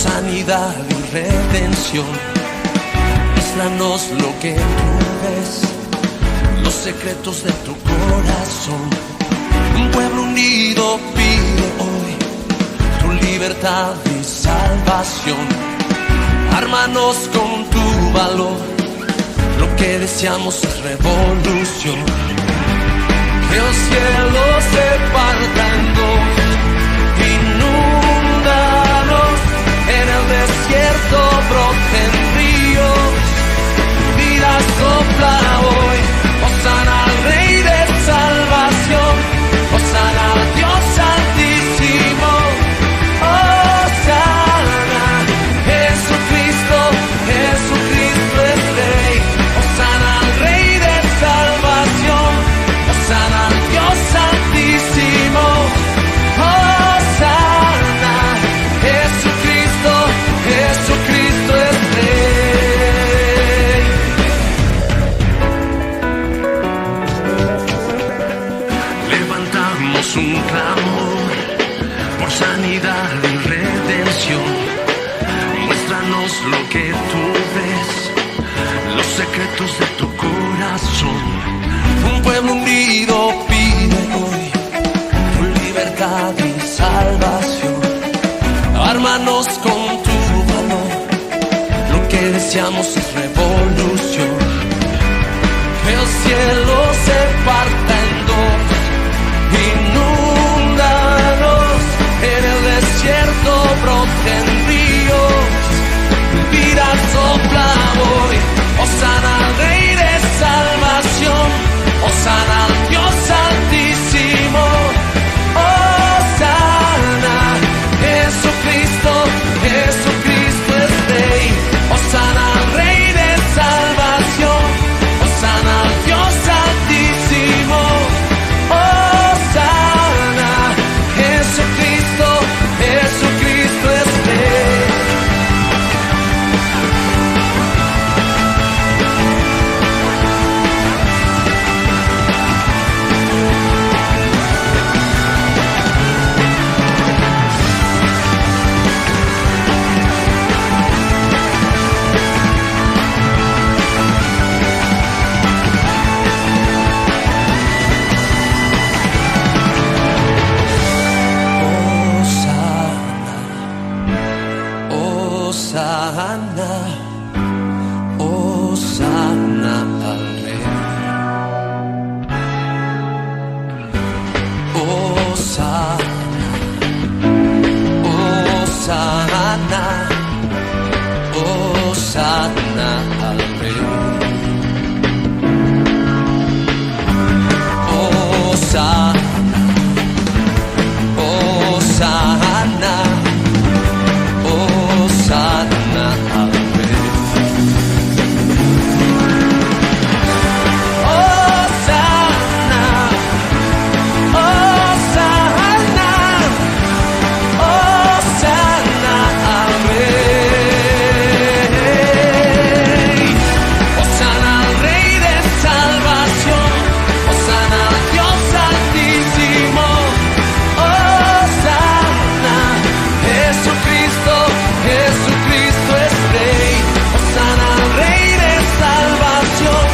sanidad y redención. Muéstranos lo que tú ves, los secretos de tu corazón. Un pueblo unido pide hoy tu libertad y salvación. Ármanos con tu valor, lo que deseamos es revolución. Que los cielos se partan en dos, inúndanos, en el desierto broten ríos, vida sopla hoy, hosana al Rey de salvación, hosana al Dios altísimo, hosana, Jesucristo, Jesucristo es Rey, hosana al Rey de salvación, hosana al Dios altísimo, hosana, Jesucristo, Jesucristo es Rey. Levantamos un clamor por sanidad y redención. Muéstranos lo que tú ves, los secretos de tu corazón. Un pueblo unido pide hoy tu libertad y salvación. Ármanos con tu valor, lo que deseamos es revolución. Que el cielo se parta en dos, inúndanos, en el desierto broten ríos, vida sopla hoy, hosana al Rey de salvación, hosana al Dios altísimo, hosana, Jesucristo, Jesucristo es Rey, hosana al Rey de salvación, hosana al Dios altísimo, hosana, Jesucristo, Jesucristo es Rey. Hosana, hosana al Rey. Hosana, hosana, hosana al Rey. Hosana, hosana, hosana al Rey. Hosana, hosana, hosana al Rey. Hosana al Rey de salvación, hosana al Dios altísimo, hosana, Jesucristo, Jesucristo es Rey, hosana al Rey de salvación,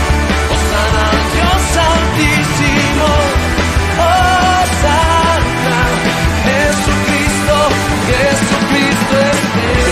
hosana al Dios altísimo, hosana, Jesucristo, Jesucristo es Rey.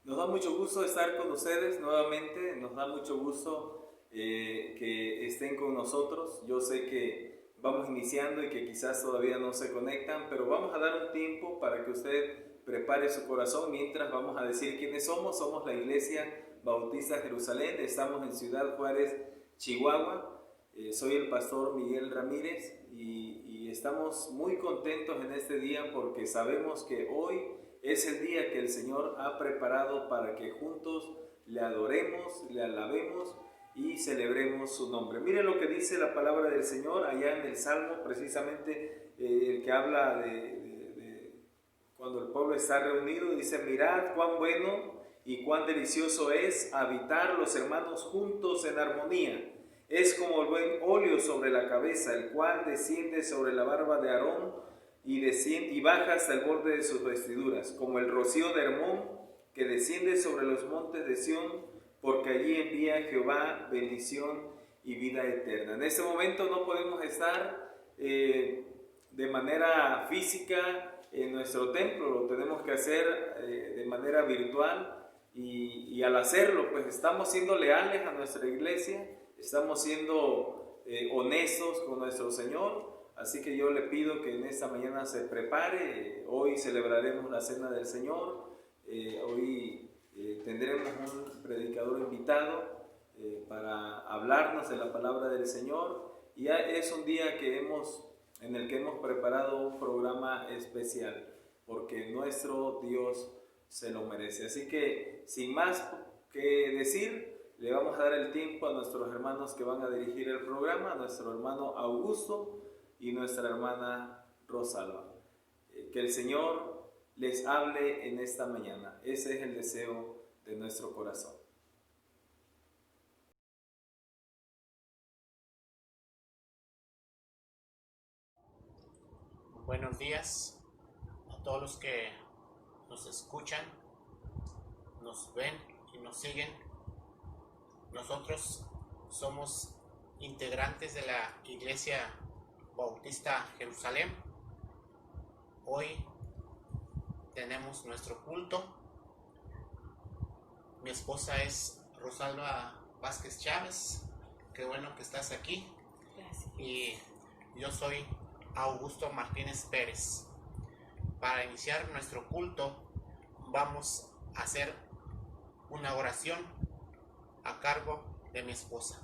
Nos da mucho gusto estar con ustedes nuevamente, nos da mucho gusto que estén con nosotros. Yo sé que vamos iniciando y que quizás todavía no se conectan, pero vamos a dar un tiempo para que usted prepare su corazón mientras vamos a decir quiénes somos. Somos la Iglesia Bautista Jerusalén, estamos en Ciudad Juárez, Chihuahua. Soy el pastor Miguel Ramírez y estamos muy contentos en este día porque sabemos que hoy es el día que el Señor ha preparado para que juntos le adoremos, le alabemos y celebremos su nombre. Miren lo que dice la palabra del Señor allá en el Salmo, precisamente el que habla de cuando el pueblo está reunido. Dice: mirad cuán bueno y cuán delicioso es habitar los hermanos juntos en armonía. Es como el buen óleo sobre la cabeza, el cual desciende sobre la barba de Aarón y baja hasta el borde de sus vestiduras, como el rocío de Hermón que desciende sobre los montes de Sión, porque allí envía Jehová bendición y vida eterna. En este momento no podemos estar de manera física en nuestro templo, lo tenemos que hacer de manera virtual y al hacerlo pues estamos siendo leales a nuestra iglesia, estamos siendo honestos con nuestro Señor. Así que yo le pido que en esta mañana se prepare. Hoy celebraremos la Cena del Señor. Hoy tendremos un predicador invitado para hablarnos de la palabra del Señor. Y es un día en el que hemos preparado un programa especial, porque nuestro Dios se lo merece. Así que, sin más que decir, le vamos a dar el tiempo a nuestros hermanos que van a dirigir el programa, a nuestro hermano Augusto y nuestra hermana Rosalba. Que el Señor les hable en esta mañana. Ese es el deseo de nuestro corazón. Buenos días a todos los que nos escuchan, nos ven y nos siguen. Nosotros somos integrantes de la Iglesia Bautista Jerusalén. Hoy tenemos nuestro culto. Mi esposa es Rosalba Vázquez Chávez. Qué bueno que estás aquí. Gracias. Y yo soy Augusto Martínez Pérez. Para iniciar nuestro culto vamos a hacer una oración a cargo de mi esposa.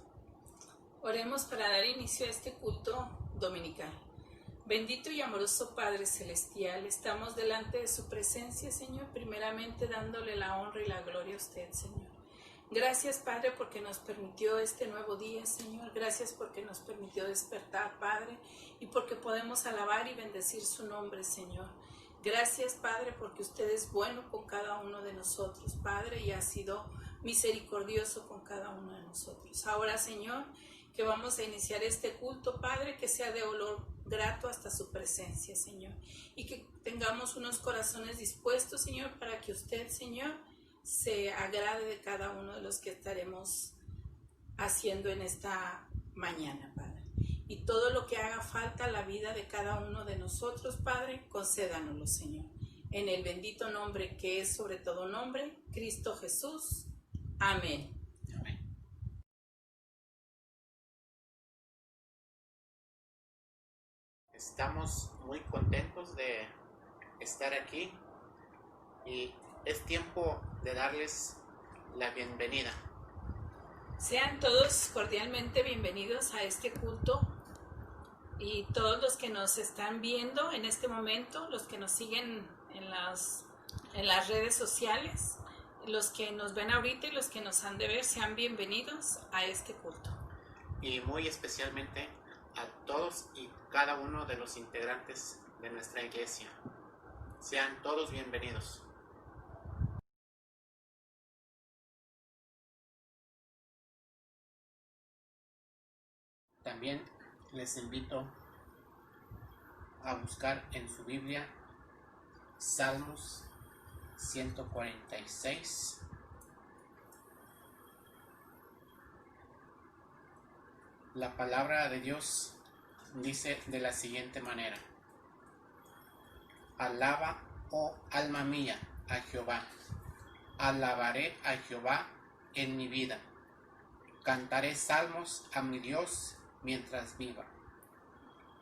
Oremos para dar inicio a este culto dominical. Bendito y amoroso Padre Celestial, estamos delante de su presencia, Señor, primeramente dándole la honra y la gloria a usted, Señor. Gracias, Padre, porque nos permitió este nuevo día, Señor. Gracias porque nos permitió despertar, Padre, y porque podemos alabar y bendecir su nombre, Señor. Gracias, Padre, porque usted es bueno con cada uno de nosotros, Padre, y ha sido misericordioso con cada uno de nosotros. Ahora, Señor, que vamos a iniciar este culto, Padre, que sea de olor grato hasta su presencia, Señor, y que tengamos unos corazones dispuestos, Señor, para que usted, Señor, se agrade de cada uno de los que estaremos haciendo en esta mañana, Padre. Y todo lo que haga falta a la vida de cada uno de nosotros, Padre, concédanoslo, Señor. En el bendito nombre que es sobre todo nombre, Cristo Jesús. Amén. Amén. Estamos muy contentos de estar aquí y es tiempo de darles la bienvenida. Sean todos cordialmente bienvenidos a este culto y todos los que nos están viendo en este momento, los que nos siguen en las redes sociales, los que nos ven ahorita y los que nos han de ver, sean bienvenidos a este culto. Y muy especialmente a todos y cada uno de los integrantes de nuestra iglesia. Sean todos bienvenidos. También les invito a buscar en su Biblia Salmos 146. La palabra de Dios dice de la siguiente manera: Alaba, oh alma mía, a Jehová. Alabaré a Jehová en mi vida. Cantaré salmos a mi Dios mientras viva.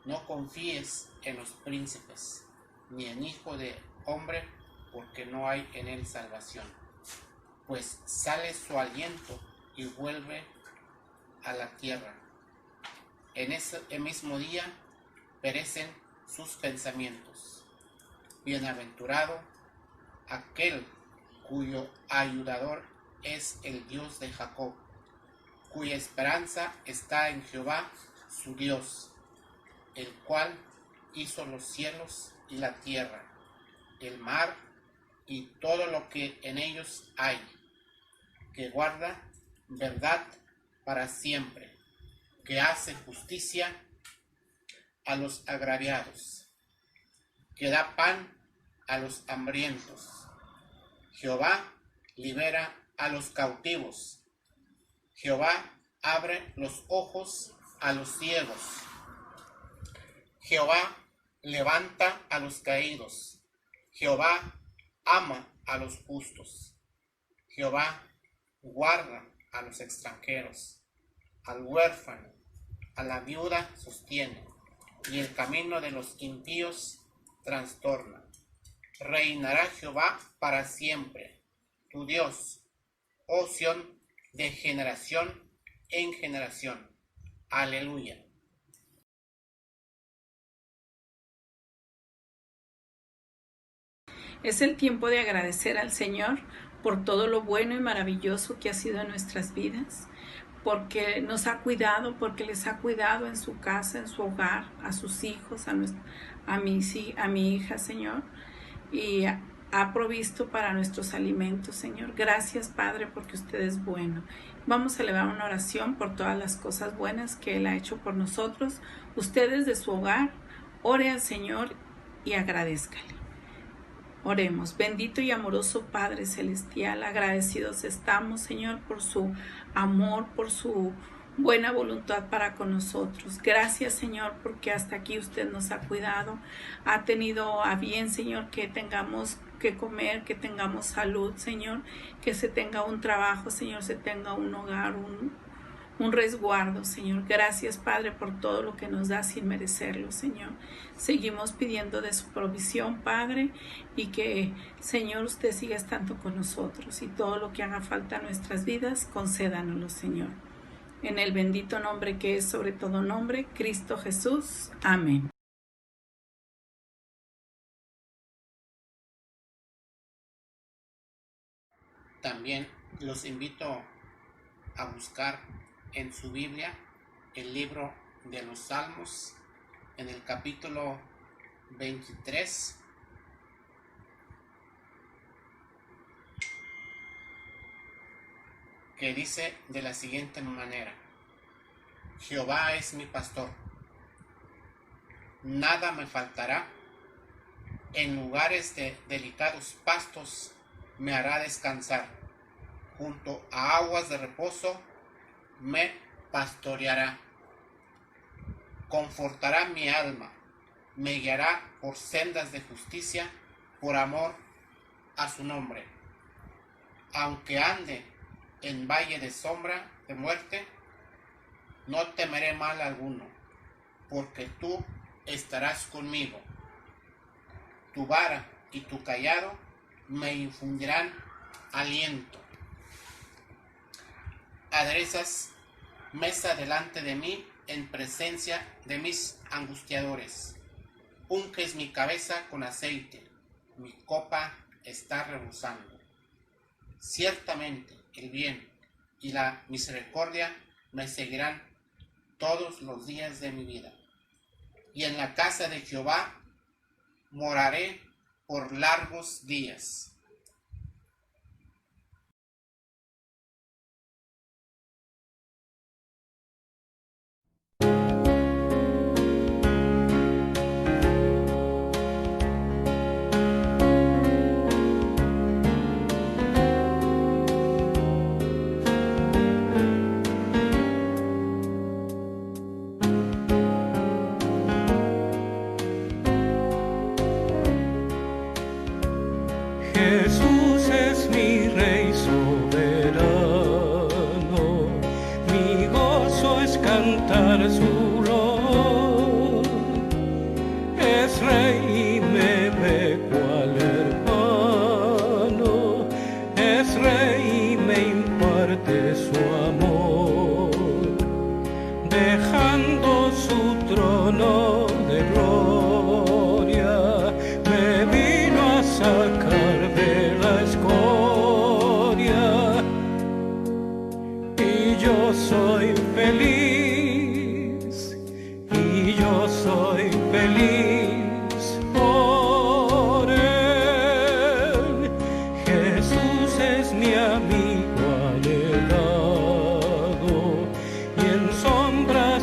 No confíes en los príncipes, ni en hijo de hombre, porque no hay en él salvación. Pues sale su aliento y vuelve a la tierra. En ese mismo día perecen sus pensamientos. Bienaventurado aquel cuyo ayudador es el Dios de Jacob, cuya esperanza está en Jehová su Dios, el cual hizo los cielos y la tierra, el mar y todo lo que en ellos hay, que guarda verdad para siempre, que hace justicia a los agraviados, que da pan a los hambrientos. Jehová libera a los cautivos. Jehová abre los ojos a los ciegos. Jehová levanta a los caídos. Jehová ama a los justos. Jehová guarda a los extranjeros. Al huérfano, a la viuda sostiene, y el camino de los impíos trastorna. Reinará Jehová para siempre, tu Dios, oh Sión, de generación en generación. Aleluya. Es el tiempo de agradecer al Señor por todo lo bueno y maravilloso que ha sido en nuestras vidas, porque nos ha cuidado, porque les ha cuidado en su casa, en su hogar, a sus hijos, a mi hija, Señor, y ha provisto para nuestros alimentos, Señor. Gracias, Padre, porque usted es bueno. Vamos a elevar una oración por todas las cosas buenas que Él ha hecho por nosotros. Ustedes de su hogar, ore al Señor y agradézcale. Oremos. Bendito y amoroso Padre Celestial, agradecidos estamos, Señor, por su amor, por su buena voluntad para con nosotros. Gracias, Señor, porque hasta aquí usted nos ha cuidado, ha tenido a bien, Señor, que tengamos que comer, que tengamos salud, Señor, que se tenga un trabajo, Señor, se tenga un hogar, un resguardo, Señor. Gracias, Padre, por todo lo que nos da sin merecerlo, Señor. Seguimos pidiendo de su provisión, Padre, y que, Señor, usted siga estando con nosotros y todo lo que haga falta en nuestras vidas, concédanoslo, Señor. En el bendito nombre que es sobre todo nombre, Cristo Jesús. Amén. También los invito a buscar en su Biblia el libro de los Salmos en el capítulo 23. Que dice de la siguiente manera: Jehová es mi pastor, nada me faltará. En lugares de delicados pastos me hará descansar, junto a aguas de reposo me pastoreará. Confortará mi alma, me guiará por sendas de justicia, por amor a su nombre. Aunque ande en valle de sombra de muerte, no temeré mal alguno, porque tú estarás conmigo. Tu vara y tu cayado me infundirán aliento. Aderezas mesa delante de mí en presencia de mis angustiadores. Unges mi cabeza con aceite, mi copa está rebosando. Ciertamente el bien y la misericordia me seguirán todos los días de mi vida, y en la casa de Jehová moraré por largos días. Jesús es mi Rey soberano, mi gozo es cantar su loor. Es Rey y me ve cual hermano, es Rey y me imparte su amor, dejando su trono de gloria, me vino a sacar de la escoria, y yo soy feliz, y yo soy feliz por él. Jesús es mi amigo anhelado, y en sombras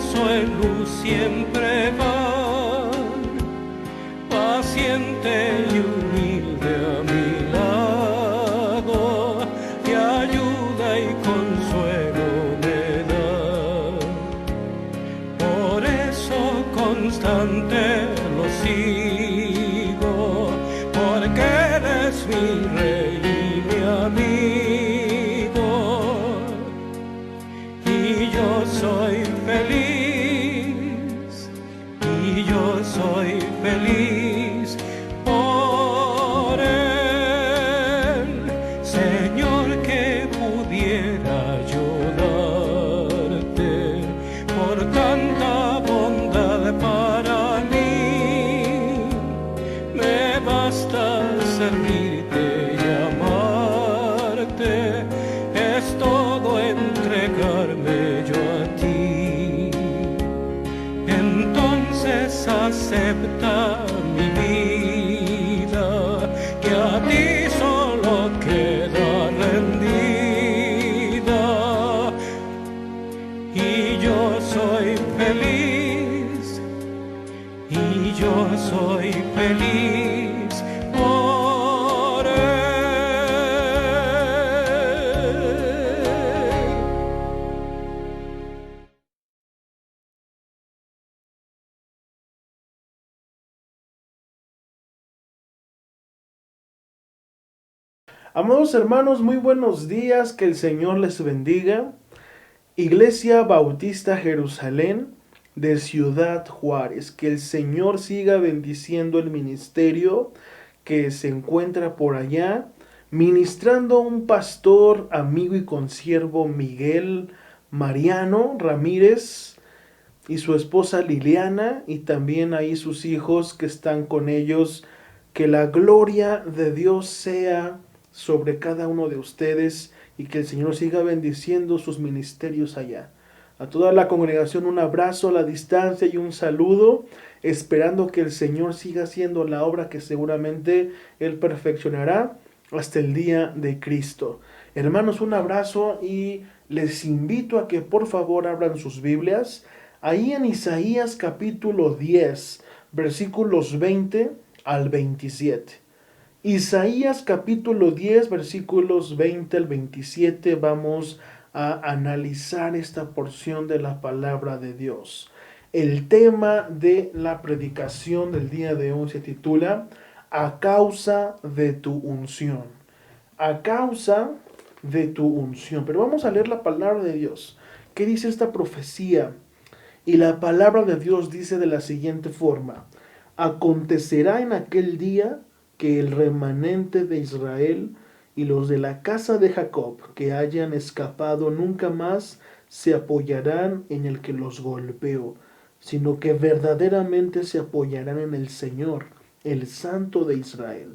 lo sigo, porque eres mi rey y mi amigo, y yo soy feliz, y yo soy feliz por él. Señor, que pudiera yo darte por tanta bondad para mí. Me basta servirte y amarte, es todo entregarme yo a ti. Entonces acepta mi vida, que a ti solo queda rendida, y yo soy feliz, y yo soy feliz por él. Amados hermanos, muy buenos días, que el Señor les bendiga. Iglesia Bautista Jerusalén de Ciudad Juárez, que el Señor siga bendiciendo el ministerio que se encuentra por allá, ministrando un pastor, amigo y consiervo Miguel Mariano Ramírez y su esposa Liliana, y también ahí sus hijos que están con ellos. Que la gloria de Dios sea sobre cada uno de ustedes y que el Señor siga bendiciendo sus ministerios allá. A toda la congregación un abrazo a la distancia y un saludo, esperando que el Señor siga haciendo la obra que seguramente Él perfeccionará hasta el día de Cristo. Hermanos, un abrazo y les invito a que por favor abran sus Biblias ahí en Isaías capítulo 10, versículos 20 al 27. Isaías capítulo 10, versículos 20 al 27, vamos a analizar esta porción de la palabra de Dios. El tema de la predicación del día de hoy se titula A causa de tu unción. A causa de tu unción. Pero vamos a leer la palabra de Dios. ¿Qué dice esta profecía? Y la palabra de Dios dice de la siguiente forma: acontecerá en aquel día que el remanente de Israel y los de la casa de Jacob que hayan escapado nunca más se apoyarán en el que los golpeó, sino que verdaderamente se apoyarán en el Señor, el Santo de Israel.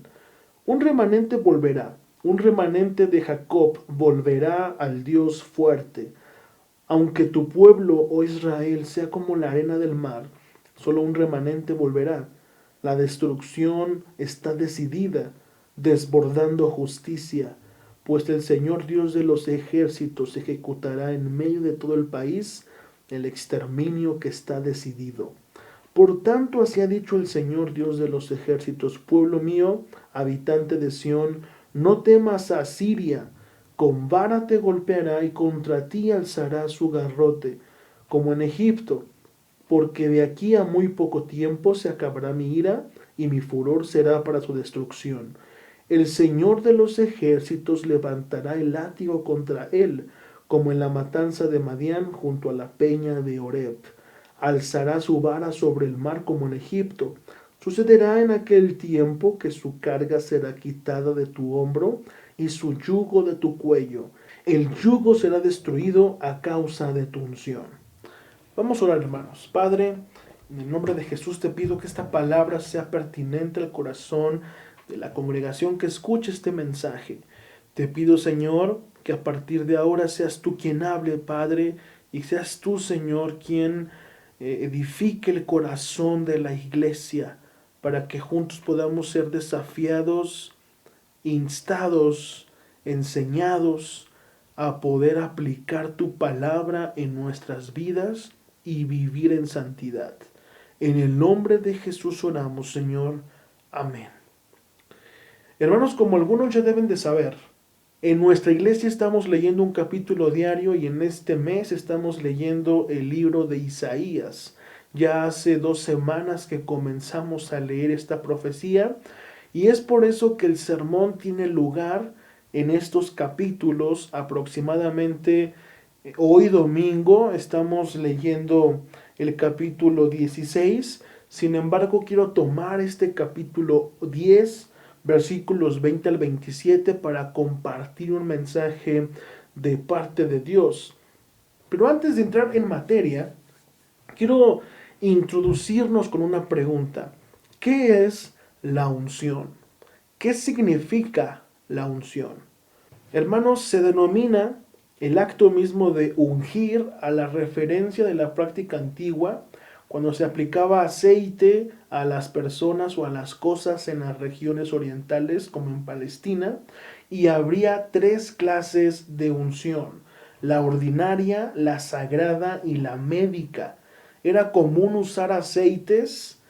Un remanente volverá, un remanente de Jacob volverá al Dios fuerte. Aunque tu pueblo, oh Israel, sea como la arena del mar, solo un remanente volverá. La destrucción está decidida, desbordando justicia, pues el Señor Dios de los ejércitos ejecutará en medio de todo el país el exterminio que está decidido. Por tanto, así ha dicho el Señor Dios de los ejércitos: pueblo mío, habitante de Sión, no temas a Asiria, con vara te golpeará y contra ti alzará su garrote, como en Egipto. Porque de aquí a muy poco tiempo se acabará mi ira, y mi furor será para su destrucción. El Señor de los ejércitos levantará el látigo contra él, como en la matanza de Madián junto a la peña de Oreb. Alzará su vara sobre el mar como en Egipto. Sucederá en aquel tiempo que su carga será quitada de tu hombro y su yugo de tu cuello. El yugo será destruido a causa de tu unción. Vamos a orar, hermanos. Padre, en el nombre de Jesús te pido que esta palabra sea pertinente al corazón de la congregación que escuche este mensaje. Te pido, Señor, que a partir de ahora seas tú quien hable, Padre, y seas tú, Señor, quien edifique el corazón de la iglesia, para que juntos podamos ser desafiados, instados, enseñados a poder aplicar tu palabra en nuestras vidas y vivir en santidad. En el nombre de Jesús oramos, Señor. Amén. Hermanos, como algunos ya deben de saber, en nuestra iglesia estamos leyendo un capítulo diario y en este mes estamos leyendo el libro de Isaías. Ya hace 2 semanas que comenzamos a leer esta profecía y es por eso que el sermón tiene lugar en estos capítulos aproximadamente. Hoy domingo estamos leyendo el capítulo 16. Sin embargo, quiero tomar este capítulo 10, versículos 20 al 27 para compartir un mensaje de parte de Dios. Pero antes de entrar en materia, quiero introducirnos con una pregunta. ¿Qué es la unción? ¿Qué significa la unción? Hermanos, se denomina el acto mismo de ungir a la referencia de la práctica antigua cuando se aplicaba aceite a las personas o a las cosas en las regiones orientales como en Palestina, y habría 3 clases de unción: la ordinaria, la sagrada y la médica. Era común usar aceites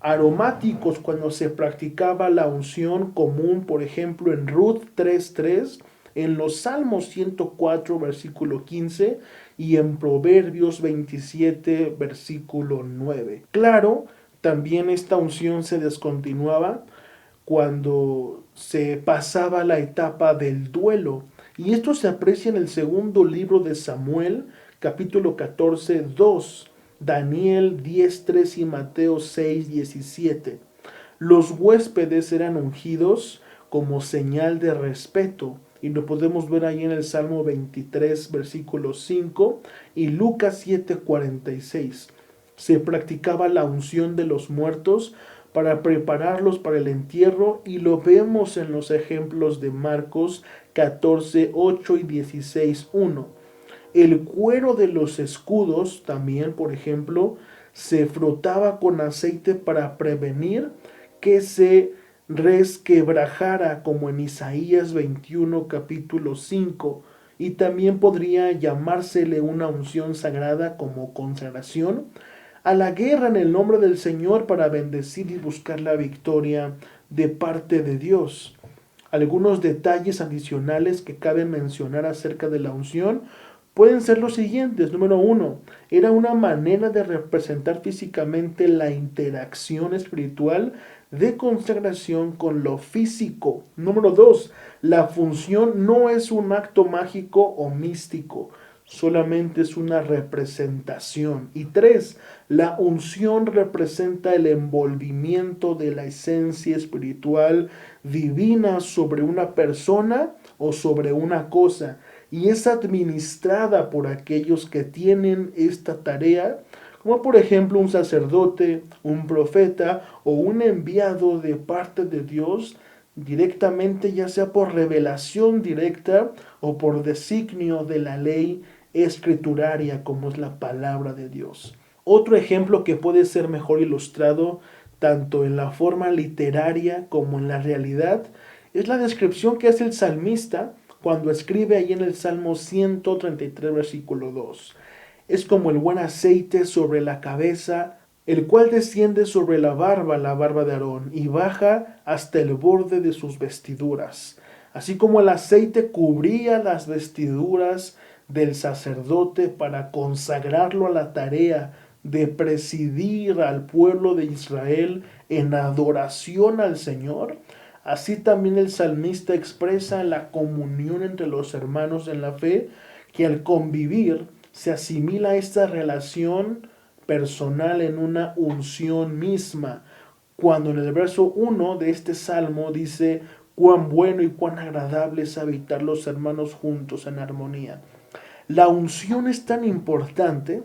aromáticos cuando se practicaba la unción común, por ejemplo en Ruth 3:3, en los Salmos 104 versículo 15 y en Proverbios 27 versículo 9. Claro, también esta unción se descontinuaba cuando se pasaba la etapa del duelo, y esto se aprecia en el segundo libro de Samuel, capítulo 14, 2, Daniel 10:3 y Mateo 6:17. Los huéspedes eran ungidos como señal de respeto, y lo podemos ver ahí en el Salmo 23, versículo 5 y Lucas 7:46. Se practicaba la unción de los muertos para prepararlos para el entierro, y lo vemos en los ejemplos de Marcos 14:8 y 16:1. El cuero de los escudos también, por ejemplo, se frotaba con aceite para prevenir que se resquebrajara, como en Isaías 21 capítulo 5, y también podría llamársele una unción sagrada como consagración a la guerra en el nombre del Señor para bendecir y buscar la victoria de parte de Dios. Algunos detalles adicionales que caben mencionar acerca de la unción pueden ser los siguientes. Número 1, era una manera de representar físicamente la interacción espiritual de consagración con lo físico. Número 2, la función no es un acto mágico o místico, solamente es una representación. Y 3, la unción representa el envolvimiento de la esencia espiritual divina sobre una persona o sobre una cosa, y es administrada por aquellos que tienen esta tarea, como por ejemplo un sacerdote, un profeta o un enviado de parte de Dios directamente, ya sea por revelación directa o por designio de la ley escrituraria, como es la palabra de Dios. Otro ejemplo que puede ser mejor ilustrado tanto en la forma literaria como en la realidad es la descripción que hace el salmista cuando escribe ahí en el Salmo 133 versículo 2. Es como el buen aceite sobre la cabeza, el cual desciende sobre la barba de Aarón, y baja hasta el borde de sus vestiduras. Así como el aceite cubría las vestiduras del sacerdote para consagrarlo a la tarea de presidir al pueblo de Israel en adoración al Señor, así también el salmista expresa la comunión entre los hermanos en la fe, que al convivir se asimila esta relación personal en una unción misma, cuando en el verso 1 de este salmo dice: cuán bueno y cuán agradable es habitar los hermanos juntos en armonía. La unción es tan importante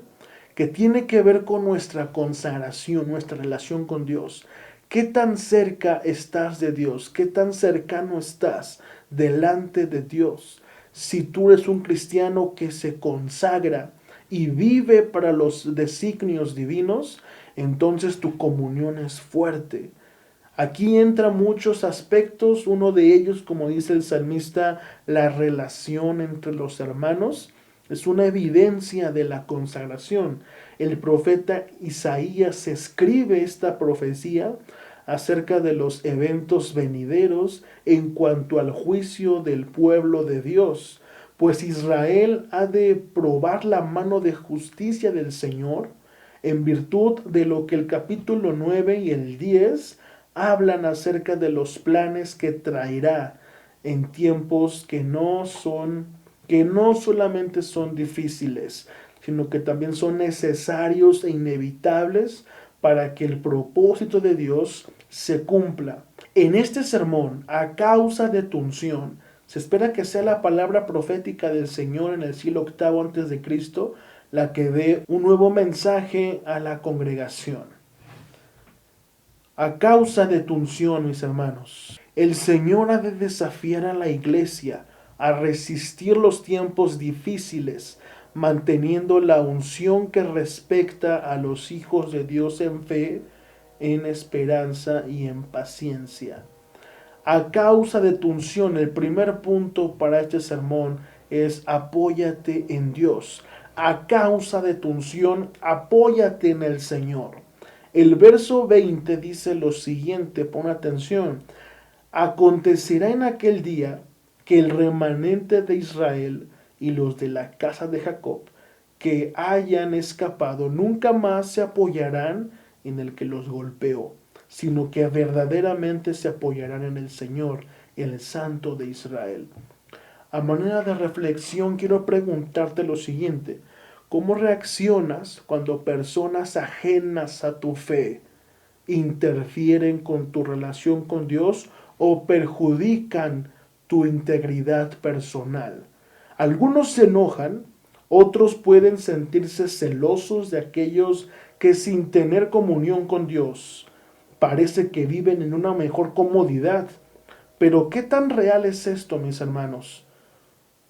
que tiene que ver con nuestra consagración, nuestra relación con Dios. ¿Qué tan cerca estás de Dios? ¿Qué tan cercano estás delante de Dios? Si tú eres un cristiano que se consagra y vive para los designios divinos, entonces tu comunión es fuerte. Aquí entran muchos aspectos, uno de ellos, como dice el salmista, la relación entre los hermanos. Es una evidencia de la consagración. El profeta Isaías escribe esta profecía acerca de los eventos venideros en cuanto al juicio del pueblo de Dios, pues Israel ha de probar la mano de justicia del Señor en virtud de lo que el capítulo 9 y el 10 hablan acerca de los planes que traerá en tiempos que no solamente son difíciles, sino que también son necesarios e inevitables para que el propósito de Dios se cumpla. En este sermón, a causa de tu unción, se espera que sea la palabra profética del Señor en el siglo VIII antes de Cristo la que dé un nuevo mensaje a la congregación. A causa de tu unción, mis hermanos, el Señor ha de desafiar a la iglesia a resistir los tiempos difíciles, manteniendo la unción que respecta a los hijos de Dios en fe, en esperanza y en paciencia. A causa de tu unción, el primer punto para este sermón es apóyate en Dios. A causa de tu unción, apóyate en el Señor. El verso 20 dice lo siguiente, pon atención. Acontecerá en aquel día que el remanente de Israel y los de la casa de Jacob que hayan escapado nunca más se apoyarán en el que los golpeó, sino que verdaderamente se apoyarán en el Señor, el Santo de Israel. A manera de reflexión quiero preguntarte lo siguiente: ¿cómo reaccionas cuando personas ajenas a tu fe interfieren con tu relación con Dios o perjudican tu integridad personal? Algunos se enojan, otros pueden sentirse celosos de aquellos que sin tener comunión con Dios parece que viven en una mejor comodidad. Pero ¿qué tan real es esto, mis hermanos?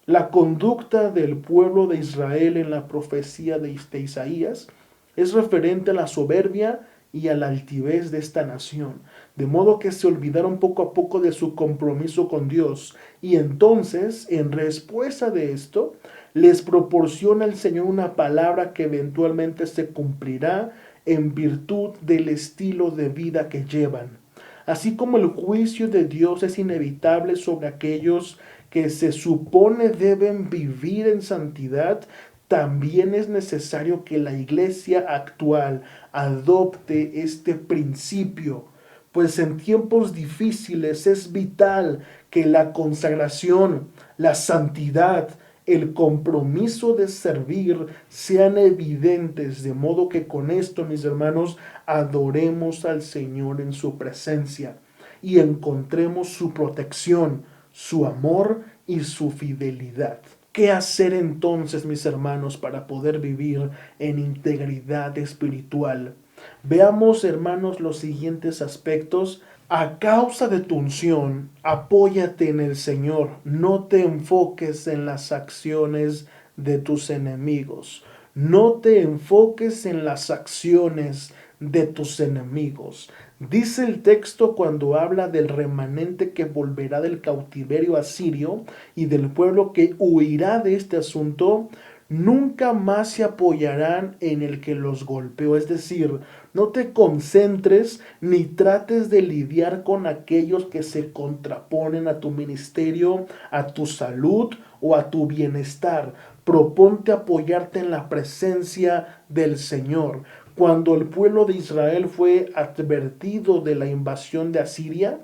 La conducta del pueblo de Israel en la profecía de Isaías es referente a la soberbia y a la altivez de esta nación, de modo que se olvidaron poco a poco de su compromiso con Dios, y entonces, en respuesta de esto, les proporciona el Señor una palabra que eventualmente se cumplirá en virtud del estilo de vida que llevan. Así como el juicio de Dios es inevitable sobre aquellos que se supone deben vivir en santidad, también es necesario que la iglesia actual adopte este principio, pues en tiempos difíciles es vital que la consagración, la santidad, el compromiso de servir sean evidentes, de modo que con esto, mis hermanos, adoremos al Señor en su presencia y encontremos su protección, su amor y su fidelidad. ¿Qué hacer entonces, mis hermanos, para poder vivir en integridad espiritual? Veamos, hermanos, los siguientes aspectos. A causa de tu unción, apóyate en el Señor. No te enfoques en las acciones de tus enemigos. No te enfoques en las acciones de tus enemigos. Dice el texto cuando habla del remanente que volverá del cautiverio asirio y del pueblo que huirá de este asunto, nunca más se apoyarán en el que los golpeó. Es decir, no te concentres ni trates de lidiar con aquellos que se contraponen a tu ministerio, a tu salud o a tu bienestar. Proponte apoyarte en la presencia del Señor. Cuando el pueblo de Israel fue advertido de la invasión de Asiria,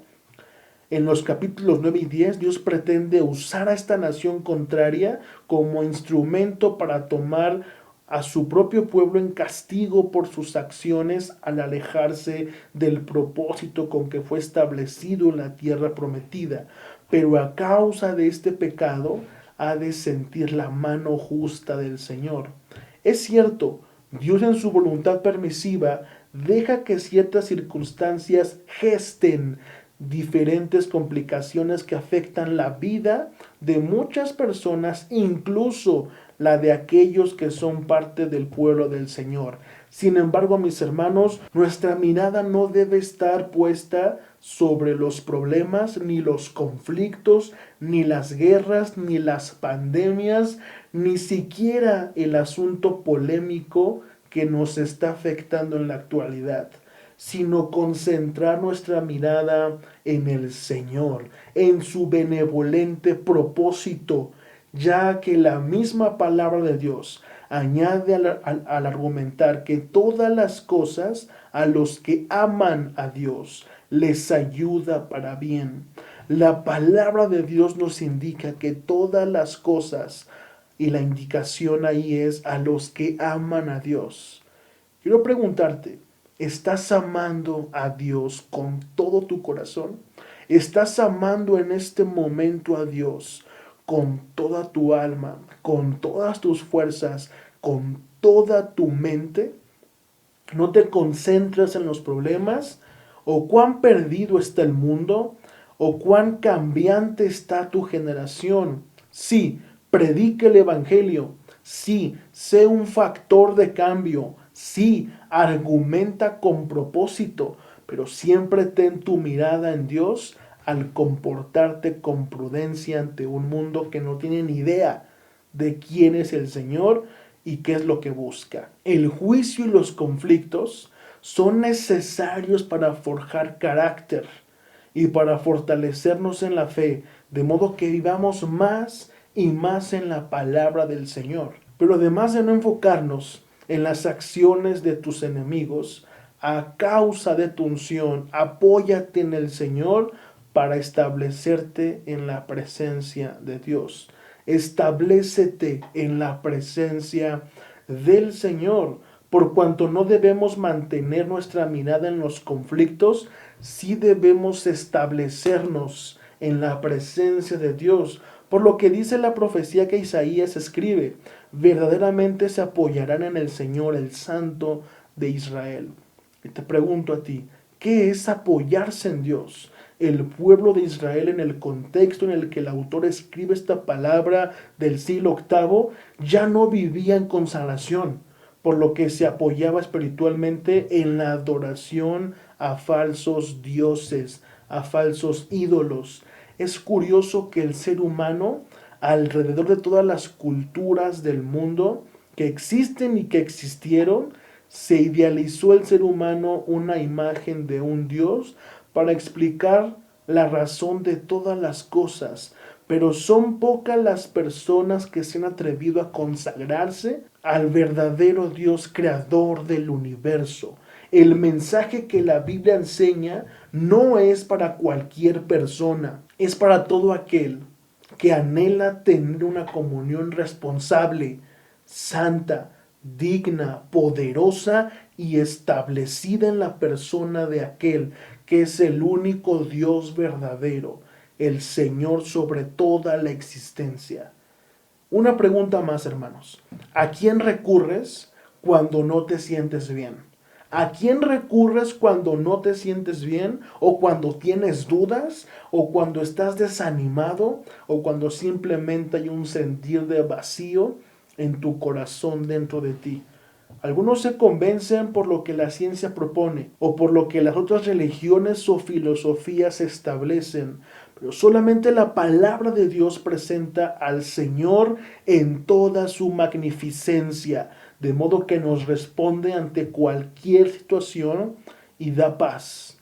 en los capítulos 9 y 10, Dios pretende usar a esta nación contraria como instrumento para tomar a su propio pueblo en castigo por sus acciones al alejarse del propósito con que fue establecido en la tierra prometida. Pero a causa de este pecado, ha de sentir la mano justa del Señor. Es cierto, Dios en su voluntad permisiva deja que ciertas circunstancias gesten diferentes complicaciones que afectan la vida de muchas personas, incluso la de aquellos que son parte del pueblo del Señor. Sin embargo, mis hermanos, nuestra mirada no debe estar puesta sobre los problemas, ni los conflictos, ni las guerras, ni las pandemias, ni siquiera el asunto polémico que nos está afectando en la actualidad, sino concentrar nuestra mirada en el Señor, en su benevolente propósito, ya que la misma palabra de Dios Añade al argumentar que todas las cosas a los que aman a Dios les ayuda para bien. La palabra de Dios nos indica que todas las cosas, y la indicación ahí es a los que aman a Dios. Quiero preguntarte, ¿estás amando a Dios con todo tu corazón? ¿Estás amando en este momento a Dios con toda tu alma, con todas tus fuerzas, con toda tu mente? No te concentres en los problemas o cuán perdido está el mundo o cuán cambiante está tu generación. Sí, predique el evangelio. Sí, sé un factor de cambio. Sí, argumenta con propósito, pero siempre ten tu mirada en Dios al comportarte con prudencia ante un mundo que no tiene ni idea de quién es el Señor y qué es lo que busca. El juicio y los conflictos son necesarios para forjar carácter y para fortalecernos en la fe, de modo que vivamos más y más en la palabra del Señor. Pero además de no enfocarnos en las acciones de tus enemigos, a causa de tu unción, apóyate en el Señor para establecerte en la presencia de Dios. Establécete en la presencia del Señor, por cuanto no debemos mantener nuestra mirada en los conflictos, sí debemos establecernos en la presencia de Dios, por lo que dice la profecía que Isaías escribe: verdaderamente se apoyarán en el Señor, el Santo de Israel. Y te pregunto a ti, ¿qué es apoyarse en Dios? El pueblo de Israel, en el contexto en el que el autor escribe esta palabra del siglo VIII, ya no vivía en consagración, por lo que se apoyaba espiritualmente en la adoración a falsos dioses, a falsos ídolos. Es curioso que el ser humano, alrededor de todas las culturas del mundo que existen y que existieron, se idealizó el ser humano una imagen de un Dios para explicar la razón de todas las cosas, pero son pocas las personas que se han atrevido a consagrarse al verdadero Dios creador del universo. El mensaje que la Biblia enseña no es para cualquier persona, es para todo aquel que anhela tener una comunión responsable, santa, digna, poderosa y establecida en la persona de aquel que es el único Dios verdadero, el Señor sobre toda la existencia. Una pregunta más, hermanos. ¿A quién recurres cuando no te sientes bien? ¿A quién recurres cuando no te sientes bien? ¿O cuando tienes dudas? ¿O cuando estás desanimado? ¿O cuando simplemente hay un sentir de vacío en tu corazón dentro de ti? Algunos se convencen por lo que la ciencia propone o por lo que las otras religiones o filosofías establecen, pero solamente la palabra de Dios presenta al Señor en toda su magnificencia, de modo que nos responde ante cualquier situación y da paz,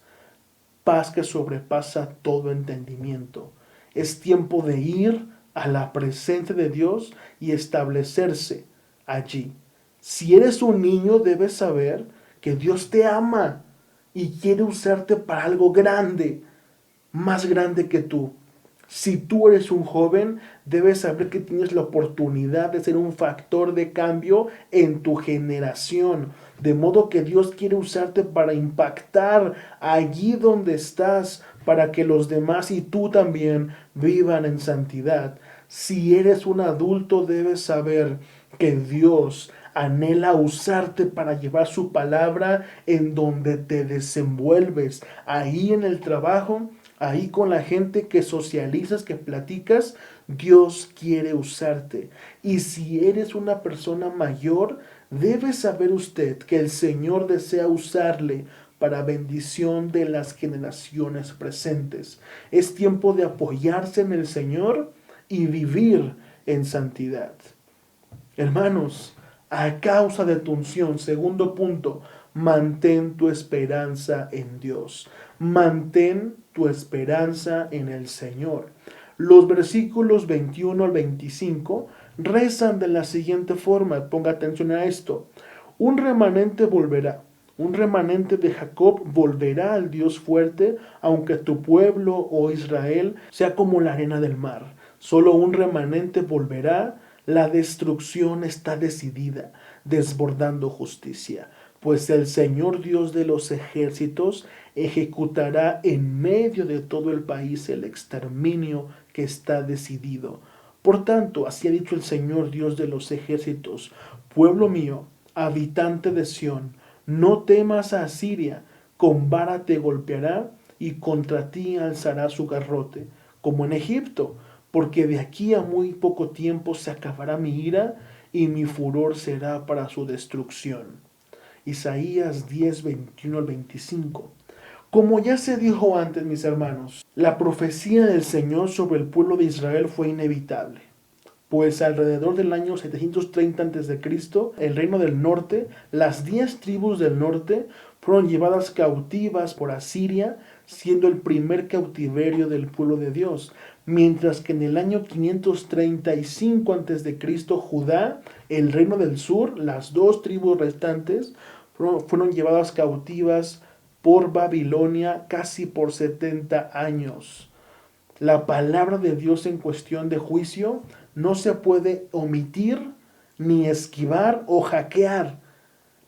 paz que sobrepasa todo entendimiento. Es tiempo de ir a la presencia de Dios y establecerse allí. Si eres un niño, debes saber que Dios te ama y quiere usarte para algo grande, más grande que tú. Si tú eres un joven, debes saber que tienes la oportunidad de ser un factor de cambio en tu generación. De modo que Dios quiere usarte para impactar allí donde estás, para que los demás y tú también vivan en santidad. Si eres un adulto, debes saber que Dios anhela usarte para llevar su palabra en donde te desenvuelves, ahí en el trabajo, ahí con la gente que socializas, que platicas. Dios quiere usarte. Y si eres una persona mayor, debe saber usted que el Señor desea usarle para bendición de las generaciones presentes. Es tiempo de apoyarse en el Señor y vivir en santidad. Hermanos, a causa de tu unción, segundo punto, mantén tu esperanza en Dios. Mantén tu esperanza en el Señor. Los versículos 21 al 25 rezan de la siguiente forma, ponga atención a esto. Un remanente volverá, un remanente de Jacob volverá al Dios fuerte, aunque tu pueblo, oh Israel, sea como la arena del mar. Solo un remanente volverá, la destrucción está decidida, desbordando justicia. Pues el Señor Dios de los ejércitos ejecutará en medio de todo el país el exterminio que está decidido. Por tanto, así ha dicho el Señor Dios de los ejércitos: pueblo mío, habitante de Sión, no temas a Asiria, con vara te golpeará y contra ti alzará su garrote, como en Egipto, porque de aquí a muy poco tiempo se acabará mi ira y mi furor será para su destrucción. Isaías 10, 21 al 25. Como ya se dijo antes, mis hermanos, la profecía del Señor sobre el pueblo de Israel fue inevitable. Pues alrededor del año 730 a.C., el reino del norte, las 10 tribus del norte, fueron llevadas cautivas por Asiria, siendo el primer cautiverio del pueblo de Dios. Mientras que en el año 535 a.C., Judá, el reino del sur, las 2 tribus restantes, fueron llevadas cautivas por Babilonia casi por 70 años. La palabra de Dios en cuestión de juicio no se puede omitir, ni esquivar o hackear.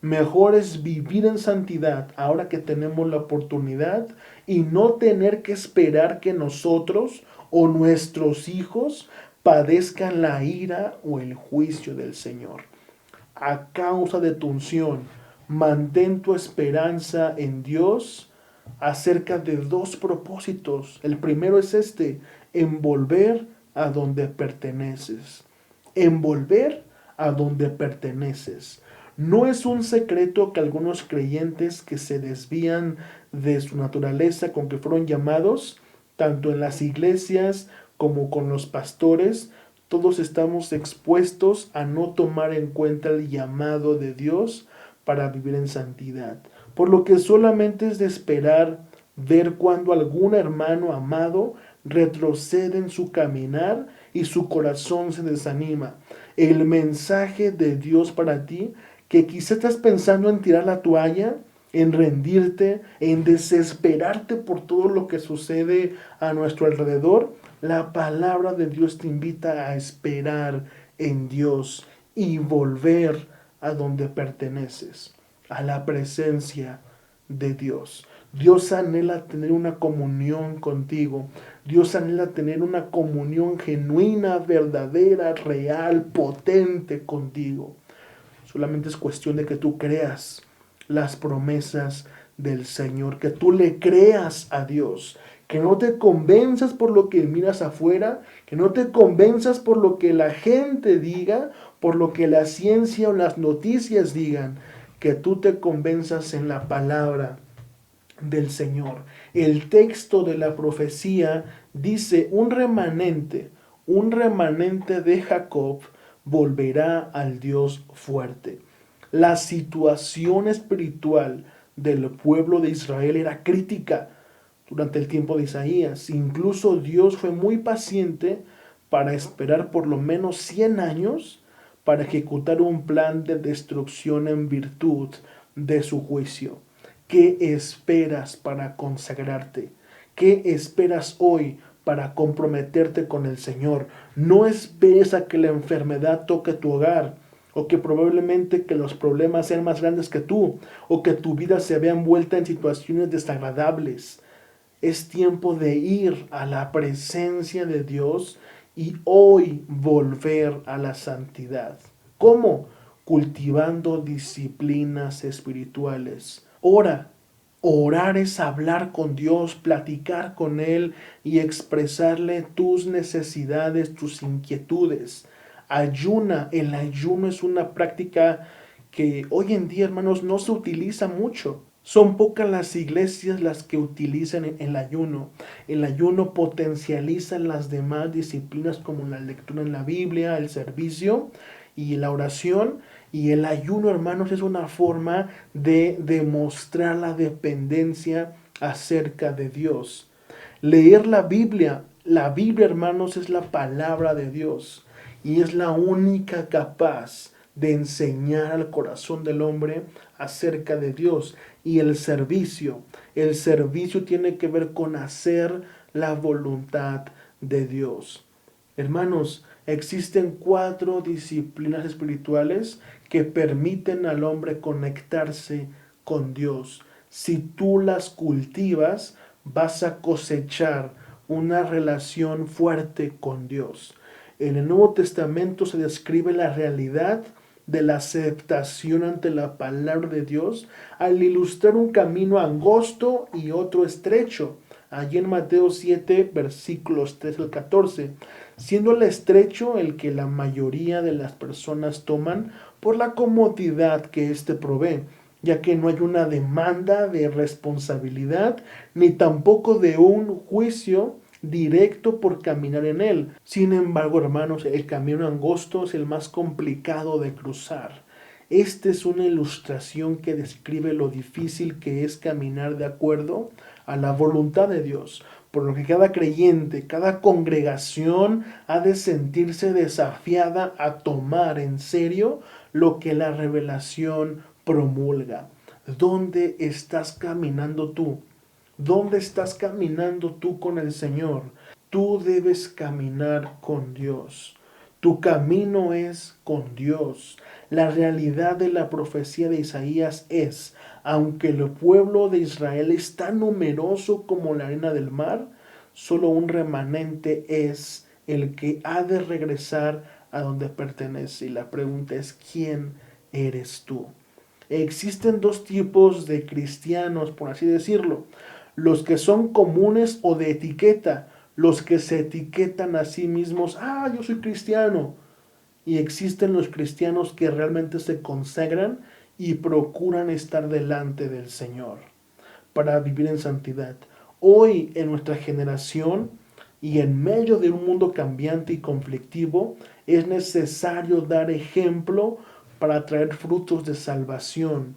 Mejor es vivir en santidad ahora que tenemos la oportunidad y no tener que esperar que nosotros o nuestros hijos padezcan la ira o el juicio del Señor. A causa de tu unción, mantén tu esperanza en Dios acerca de 2 propósitos. El primero es envolver a donde perteneces. Envolver a donde perteneces. No es un secreto que algunos creyentes que se desvían de su naturaleza con que fueron llamados, tanto en las iglesias como con los pastores, todos estamos expuestos a no tomar en cuenta el llamado de Dios para vivir en santidad. Por lo que solamente es de esperar ver cuando algún hermano amado retrocede en su caminar y su corazón se desanima. El mensaje de Dios para ti, que quizás estás pensando en tirar la toalla, en rendirte, en desesperarte por todo lo que sucede a nuestro alrededor, la palabra de Dios te invita a esperar en Dios y volver a donde perteneces, a la presencia de Dios. Dios anhela tener una comunión contigo. Dios anhela tener una comunión genuina, verdadera, real, potente contigo. Solamente es cuestión de que tú creas las promesas del Señor, que tú le creas a Dios, que no te convenzas por lo que miras afuera, que no te convenzas por lo que la gente diga, por lo que la ciencia o las noticias digan, que tú te convenzas en la palabra del Señor. El texto de la profecía dice: un remanente de Jacob volverá al Dios fuerte. La situación espiritual del pueblo de Israel era crítica durante el tiempo de Isaías. Incluso Dios fue muy paciente para esperar por lo menos 100 años para ejecutar un plan de destrucción en virtud de su juicio. ¿Qué esperas para consagrarte? ¿Qué esperas hoy para comprometerte con el Señor? No esperes a que la enfermedad toque tu hogar, o que probablemente que los problemas sean más grandes que tú, o que tu vida se vea envuelta en situaciones desagradables. Es tiempo de ir a la presencia de Dios y hoy volver a la santidad. ¿Cómo? Cultivando disciplinas espirituales. Ora. Orar es hablar con Dios, platicar con Él y expresarle tus necesidades, tus inquietudes. Ayuna. El ayuno es una práctica que hoy en día, hermanos, no se utiliza mucho. Son pocas las iglesias las que utilizan el ayuno. El ayuno potencializa las demás disciplinas como la lectura en la Biblia, el servicio y la oración. Y el ayuno, hermanos, es una forma de demostrar la dependencia acerca de Dios. Leer la Biblia, hermanos, es la palabra de Dios. y es la única capaz de enseñar al corazón del hombre acerca de Dios. Y el servicio tiene que ver con hacer la voluntad de Dios. Hermanos, existen 4 disciplinas espirituales que permiten al hombre conectarse con Dios. Si tú las cultivas, vas a cosechar una relación fuerte con Dios. En el Nuevo Testamento se describe la realidad de la aceptación ante la palabra de Dios al ilustrar un camino angosto y otro estrecho. Allí en Mateo 7, versículos 3 al 14, siendo el estrecho el que la mayoría de las personas toman por la comodidad que éste provee, ya que no hay una demanda de responsabilidad ni tampoco de un juicio directo por caminar en él. Sin embargo, hermanos, el camino angosto es el más complicado de cruzar. Esta es una ilustración que describe lo difícil que es caminar de acuerdo a la voluntad de Dios, por lo que cada creyente, cada congregación ha de sentirse desafiada a tomar en serio lo que la revelación promulga. ¿Dónde estás caminando tú? ¿Dónde estás caminando tú con el Señor? Tú debes caminar con Dios. Tu camino es con Dios. La realidad de la profecía de Isaías es, aunque el pueblo de Israel es tan numeroso como la arena del mar, solo un remanente es el que ha de regresar a donde pertenece. Y la pregunta es, ¿quién eres tú? Existen 2 tipos de cristianos, por así decirlo. Los que son comunes o de etiqueta, los que se etiquetan a sí mismos, yo soy cristiano. Y existen los cristianos que realmente se consagran y procuran estar delante del Señor para vivir en santidad. Hoy en nuestra generación y en medio de un mundo cambiante y conflictivo, es necesario dar ejemplo para traer frutos de salvación.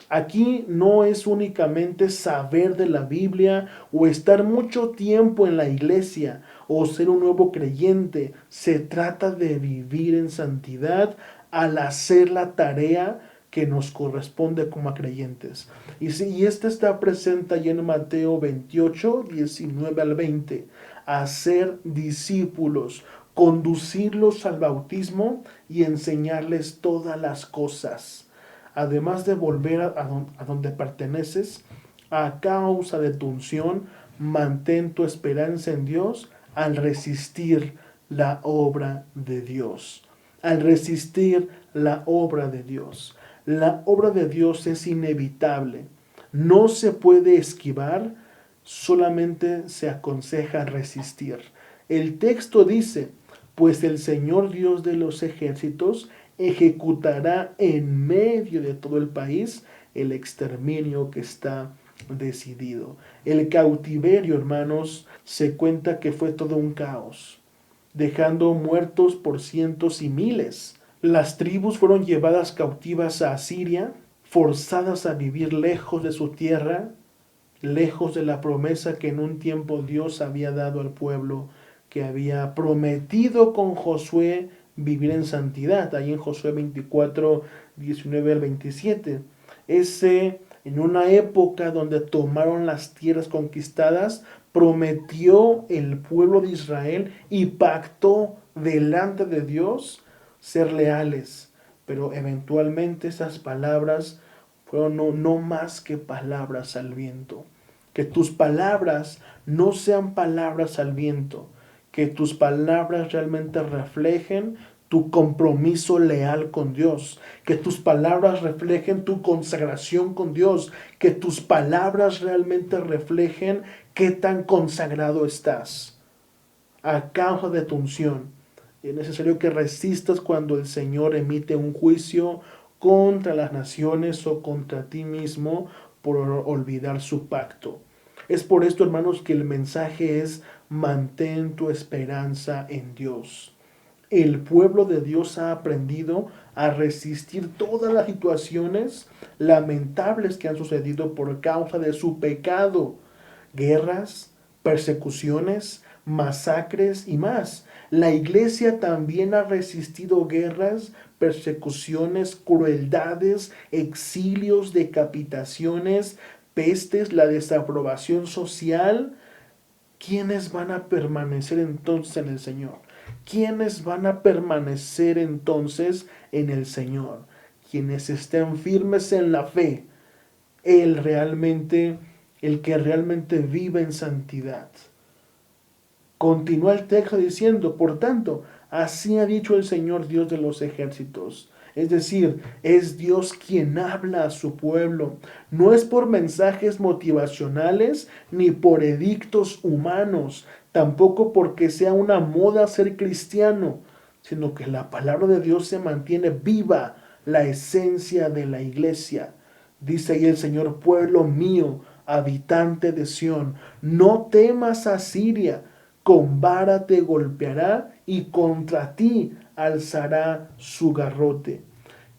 Aquí no es únicamente saber de la Biblia o estar mucho tiempo en la iglesia o ser un nuevo creyente. Se trata de vivir en santidad al hacer la tarea que nos corresponde como a creyentes. Y esta está presente allí en Mateo 28, 19 al 20. Hacer discípulos, conducirlos al bautismo y enseñarles todas las cosas. Además de volver a donde perteneces, a causa de tu unción, mantén tu esperanza en Dios al resistir la obra de Dios. Al resistir la obra de Dios. La obra de Dios es inevitable. No se puede esquivar, solamente se aconseja resistir. El texto dice, pues el Señor Dios de los ejércitos ejecutará en medio de todo el país el exterminio que está decidido. El cautiverio, hermanos, se cuenta que fue todo un caos, dejando muertos por cientos y miles. Las tribus fueron llevadas cautivas a Asiria, forzadas a vivir lejos de su tierra, lejos de la promesa que en un tiempo Dios había dado al pueblo, que había prometido con Josué vivir en santidad, ahí en Josué 24, 19 al 27. En una época donde tomaron las tierras conquistadas, prometió el pueblo de Israel y pactó delante de Dios ser leales. Pero eventualmente esas palabras fueron no más que palabras al viento. Que tus palabras no sean palabras al viento. Que tus palabras realmente reflejen tu compromiso leal con Dios. Que tus palabras reflejen tu consagración con Dios. Que tus palabras realmente reflejen qué tan consagrado estás. A causa de tu unción, es necesario que resistas cuando el Señor emite un juicio contra las naciones o contra ti mismo por olvidar su pacto. Es por esto, hermanos, que el mensaje es: mantén tu esperanza en Dios. El pueblo de Dios ha aprendido a resistir todas las situaciones lamentables que han sucedido por causa de su pecado. Guerras, persecuciones, masacres y más. La iglesia también ha resistido guerras, persecuciones, crueldades, exilios, decapitaciones, pestes, la desaprobación social. ¿Quiénes van a permanecer entonces en el Señor? ¿Quiénes van a permanecer entonces en el Señor? Quienes estén firmes en la fe, el que realmente vive en santidad. Continúa el texto diciendo, por tanto, así ha dicho el Señor Dios de los ejércitos. Es decir, es Dios quien habla a su pueblo. No es por mensajes motivacionales ni por edictos humanos, tampoco porque sea una moda ser cristiano, sino que la palabra de Dios se mantiene viva, la esencia de la iglesia. Dice ahí el Señor, pueblo mío, habitante de Sión, no temas a Siria, con vara te golpeará y contra ti alzará su garrote.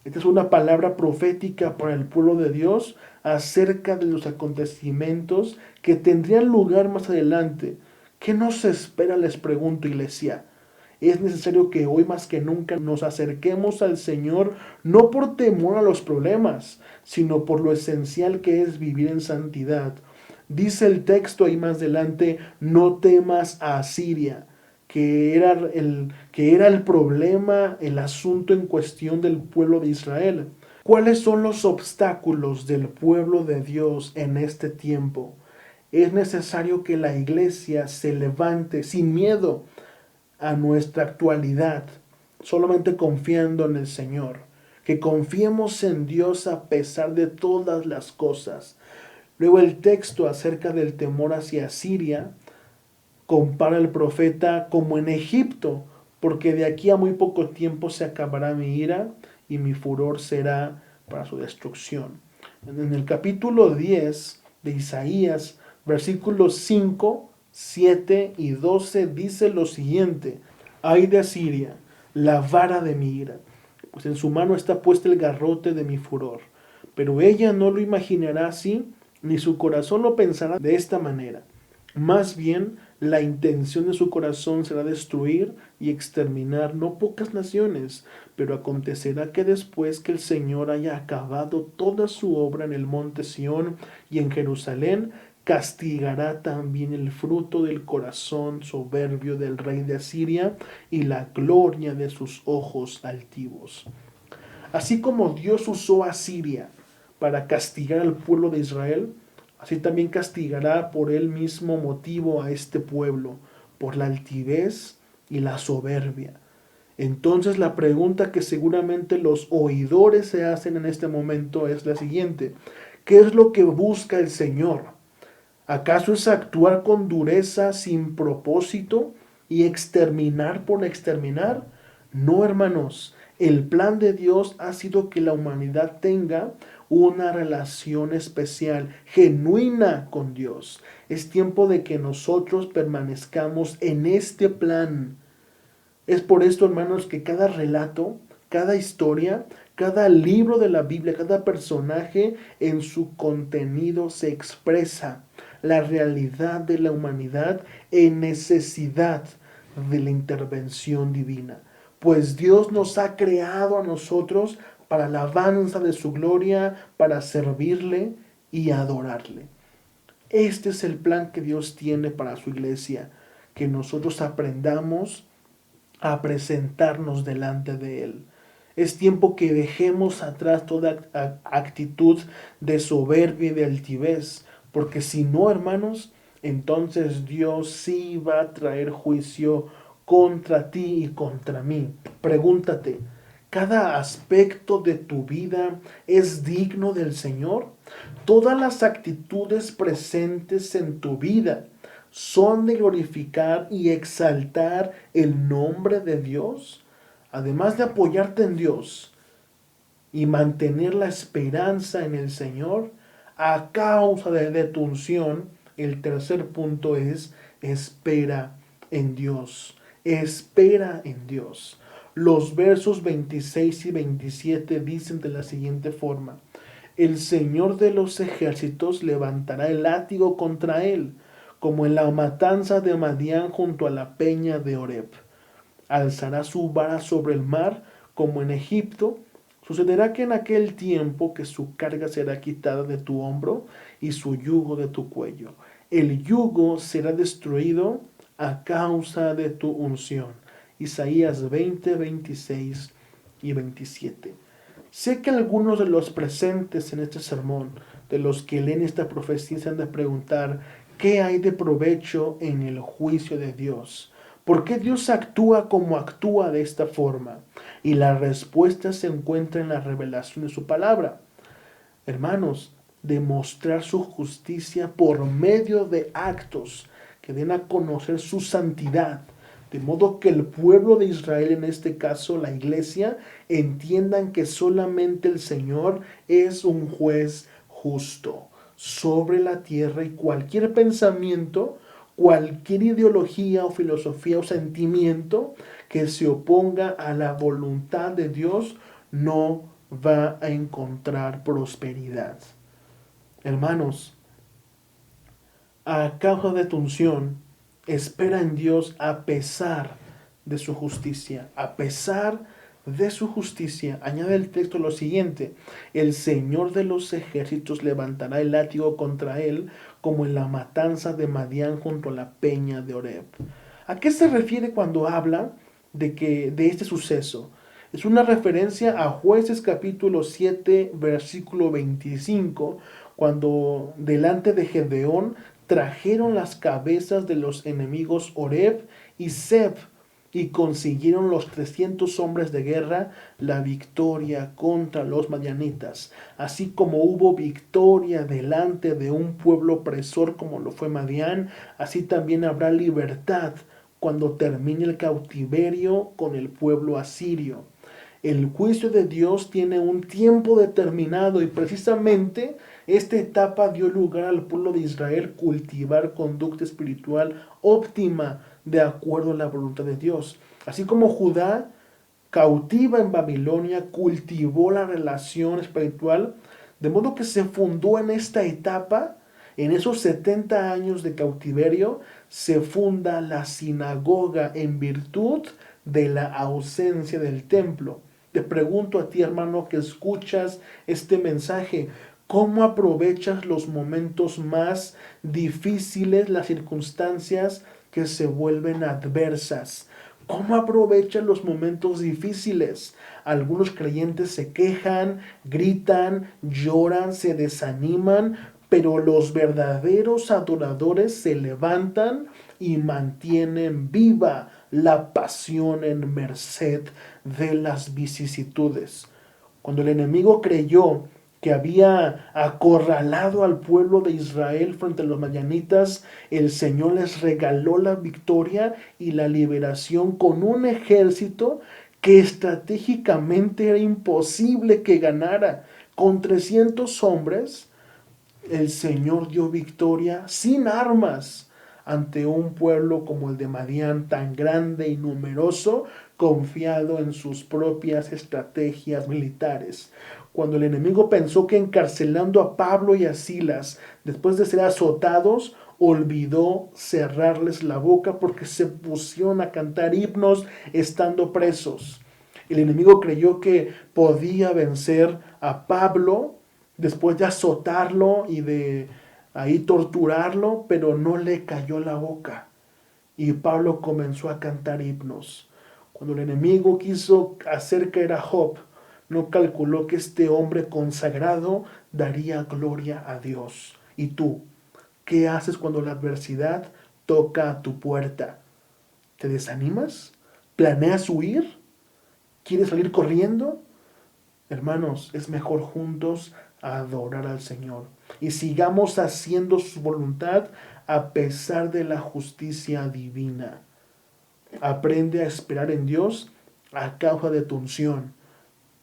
Esta es una palabra profética para el pueblo de Dios acerca de los acontecimientos que tendrían lugar más adelante. ¿Qué nos espera? Les pregunto, iglesia. Es necesario que hoy más que nunca nos acerquemos al Señor, no por temor a los problemas, sino por lo esencial que es vivir en santidad. Dice el texto ahí más adelante, no temas a Asiria, que era el problema, el asunto en cuestión del pueblo de Israel. ¿Cuáles son los obstáculos del pueblo de Dios en este tiempo? Es necesario que la iglesia se levante sin miedo a nuestra actualidad, solamente confiando en el Señor, que confiemos en Dios a pesar de todas las cosas. Luego el texto acerca del temor hacia Siria compara al profeta como en Egipto, porque de aquí a muy poco tiempo se acabará mi ira y mi furor será para su destrucción. En el capítulo 10 de Isaías, versículos 5, 7 y 12 dice lo siguiente: ay de Asiria, la vara de mi ira, pues en su mano está puesto el garrote de mi furor. Pero ella no lo imaginará así, ni su corazón lo pensará de esta manera. Más bien, la intención de su corazón será destruir y exterminar no pocas naciones, pero acontecerá que después que el Señor haya acabado toda su obra en el monte Sión y en Jerusalén, castigará también el fruto del corazón soberbio del rey de Asiria y la gloria de sus ojos altivos. Así como Dios usó a Asiria para castigar al pueblo de Israel, así también castigará por el mismo motivo a este pueblo, por la altivez y la soberbia. Entonces la pregunta que seguramente los oidores se hacen en este momento es la siguiente: ¿qué es lo que busca el Señor? ¿Acaso es actuar con dureza sin propósito y exterminar por exterminar? No, hermanos, el plan de Dios ha sido que la humanidad tenga una relación especial, genuina con Dios. Es tiempo de que nosotros permanezcamos en este plan. Es por esto, hermanos, que cada relato, cada historia, cada libro de la Biblia, cada personaje en su contenido se expresa la realidad de la humanidad en necesidad de la intervención divina. Pues Dios nos ha creado a nosotros para la alabanza de su gloria, para servirle y adorarle. Este es el plan que Dios tiene para su iglesia, que nosotros aprendamos a presentarnos delante de Él. Es tiempo que dejemos atrás toda actitud de soberbia y de altivez, porque si no, hermanos, entonces Dios sí va a traer juicio contra ti y contra mí. Pregúntate, ¿cada aspecto de tu vida es digno del Señor? ¿Todas las actitudes presentes en tu vida son de glorificar y exaltar el nombre de Dios? Además de apoyarte en Dios y mantener la esperanza en el Señor, a causa de tu unción, el tercer punto es: espera en Dios. Espera en Dios. Los versos 26 y 27 dicen de la siguiente forma: el Señor de los ejércitos levantará el látigo contra él, como en la matanza de Madián junto a la peña de Oreb. Alzará su vara sobre el mar, como en Egipto. Sucederá que en aquel tiempo que su carga será quitada de tu hombro y su yugo de tu cuello. El yugo será destruido a causa de tu unción. Isaías 20, 26 y 27. Sé que algunos de los presentes en este sermón, de los que leen esta profecía, se han de preguntar qué hay de provecho en el juicio de Dios. ¿Por qué Dios actúa como actúa de esta forma? Y la respuesta se encuentra en la revelación de su palabra. Hermanos, demostrar su justicia por medio de actos que den a conocer su santidad, de modo que el pueblo de Israel, en este caso la iglesia, entiendan que solamente el Señor es un juez justo sobre la tierra, y cualquier pensamiento, cualquier ideología o filosofía o sentimiento que se oponga a la voluntad de Dios no va a encontrar prosperidad. Hermanos, a causa de tu unción, espera en Dios a pesar de su justicia. A pesar de su justicia. Añade el texto lo siguiente: el Señor de los ejércitos levantará el látigo contra él, como en la matanza de Madián junto a la peña de Oreb. ¿A qué se refiere cuando habla de este suceso? Es una referencia a Jueces capítulo 7, versículo 25, cuando delante de Gedeón trajeron las cabezas de los enemigos Oreb y Zeb, y consiguieron los 300 hombres de guerra la victoria contra los madianitas. Así como hubo victoria delante de un pueblo opresor como lo fue Madián, así también habrá libertad cuando termine el cautiverio con el pueblo asirio. El juicio de Dios tiene un tiempo determinado, y precisamente esta etapa dio lugar al pueblo de Israel cultivar conducta espiritual óptima de acuerdo a la voluntad de Dios. Así como Judá, cautiva en Babilonia, cultivó la relación espiritual, de modo que se fundó en esta etapa, en esos 70 años de cautiverio, se funda la sinagoga en virtud de la ausencia del templo. Te pregunto a ti, hermano, que escuchas este mensaje, ¿cómo aprovechas los momentos más difíciles, las circunstancias que se vuelven adversas? ¿Cómo aprovechas los momentos difíciles? Algunos creyentes se quejan, gritan, lloran, se desaniman, pero los verdaderos adoradores se levantan y mantienen viva la pasión en merced de las vicisitudes. Cuando el enemigo creyó que había acorralado al pueblo de Israel frente a los madianitas, el Señor les regaló la victoria y la liberación con un ejército que estratégicamente era imposible que ganara. Con 300 hombres, el Señor dio victoria sin armas ante un pueblo como el de Madián, tan grande y numeroso, confiado en sus propias estrategias militares. Cuando el enemigo pensó que encarcelando a Pablo y a Silas, después de ser azotados, olvidó cerrarles la boca porque se pusieron a cantar himnos estando presos. El enemigo creyó que podía vencer a Pablo después de azotarlo y de ahí torturarlo, pero no le cayó la boca. Y Pablo comenzó a cantar himnos. Cuando el enemigo quiso hacer caer a Job, no calculó que este hombre consagrado daría gloria a Dios. ¿Y tú? ¿Qué haces cuando la adversidad toca a tu puerta? ¿Te desanimas? ¿Planeas huir? ¿Quieres salir corriendo? Hermanos, es mejor juntos adorar al Señor y sigamos haciendo su voluntad a pesar de la justicia divina. Aprende a esperar en Dios a causa de tu unción.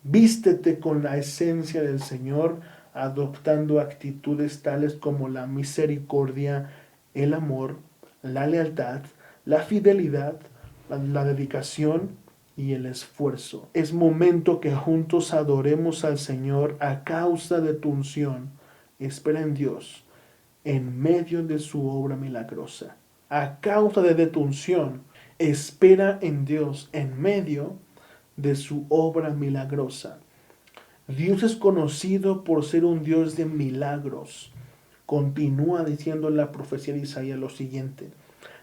Vístete con la esencia del Señor, adoptando actitudes tales como la misericordia, el amor, la lealtad, la fidelidad, la dedicación y el esfuerzo. Es momento que juntos adoremos al Señor a causa de tu unción. Espera en Dios en medio de su obra milagrosa. A causa de detunción, espera en Dios en medio de su obra milagrosa. Dios es conocido por ser un Dios de milagros. Continúa diciendo la profecía de Isaías lo siguiente: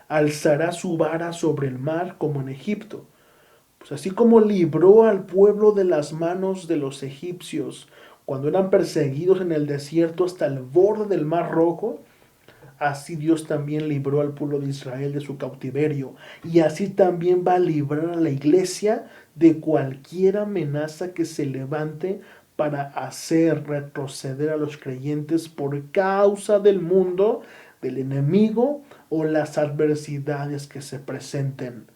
alzará su vara sobre el mar como en Egipto. Pues así como libró al pueblo de las manos de los egipcios cuando eran perseguidos en el desierto hasta el borde del mar Rojo, así Dios también libró al pueblo de Israel de su cautiverio, y así también va a librar a la iglesia de cualquier amenaza que se levante para hacer retroceder a los creyentes por causa del mundo, del enemigo o las adversidades que se presenten.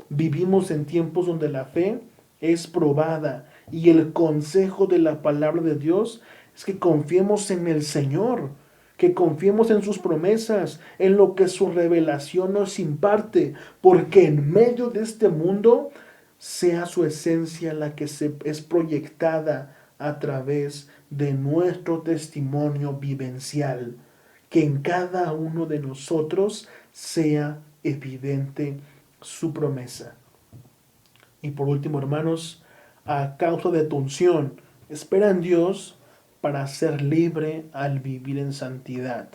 Vivimos en tiempos donde la fe es probada, y el consejo de la palabra de Dios es que confiemos en el Señor, que confiemos en sus promesas, en lo que su revelación nos imparte, porque en medio de este mundo sea su esencia la que es proyectada a través de nuestro testimonio vivencial, que en cada uno de nosotros sea evidente su promesa. Y por último, hermanos, a causa de tu unción, espera en Dios para ser libre al vivir en santidad.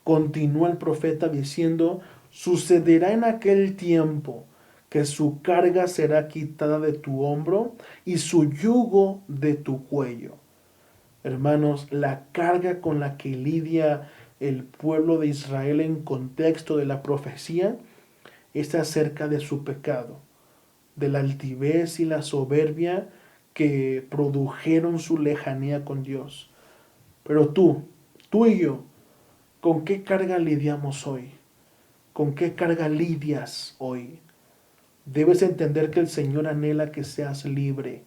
Continúa el profeta diciendo: sucederá en aquel tiempo que su carga será quitada de tu hombro y su yugo de tu cuello. Hermanos, la carga con la que lidia el pueblo de Israel en contexto de la profecía es acerca de su pecado, de la altivez y la soberbia que produjeron su lejanía con Dios. Pero tú y yo, ¿con qué carga lidiamos hoy? ¿Con qué carga lidias hoy? Debes entender que el Señor anhela que seas libre.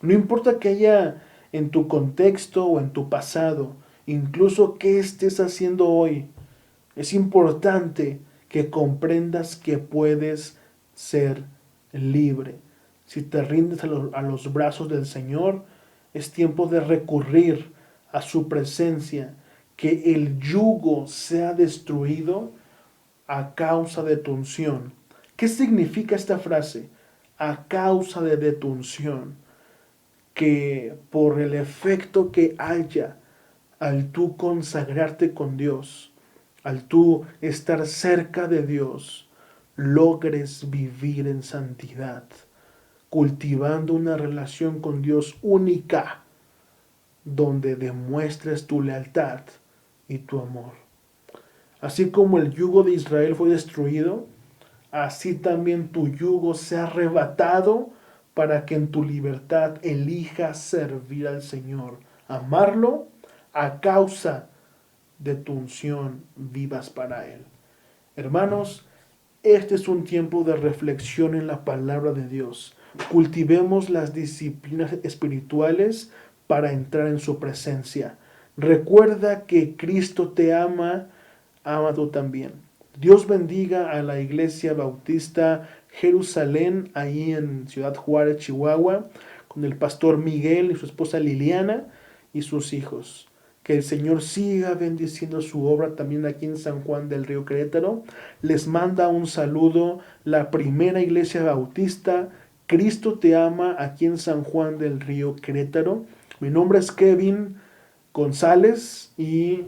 No importa que haya en tu contexto o en tu pasado, incluso qué estés haciendo hoy, es importante que comprendas que puedes ser libre. Si te rindes a los brazos del Señor, es tiempo de recurrir a su presencia, que el yugo sea destruido a causa de tu unción. ¿Qué significa esta frase? A causa de tu unción. Que por el efecto que haya al tú consagrarte con Dios, al tú estar cerca de Dios, logres vivir en santidad, cultivando una relación con Dios única, donde demuestres tu lealtad y tu amor. Así como el yugo de Israel fue destruido, así también tu yugo sea arrebatado para que en tu libertad elijas servir al Señor, amarlo a causa de tu unción, vivas para Él. Hermanos, este es un tiempo de reflexión en la palabra de Dios. Cultivemos las disciplinas espirituales para entrar en su presencia. Recuerda que Cristo te ama, ama tú también. Dios bendiga a la Iglesia Bautista Jerusalén, ahí en Ciudad Juárez, Chihuahua, con el pastor Miguel y su esposa Liliana y sus hijos. Que el Señor siga bendiciendo su obra también aquí en San Juan del Río Querétaro. Les manda un saludo la primera Iglesia Bautista Cristo te ama aquí en San Juan del Río Querétaro. Mi nombre es Kevin González y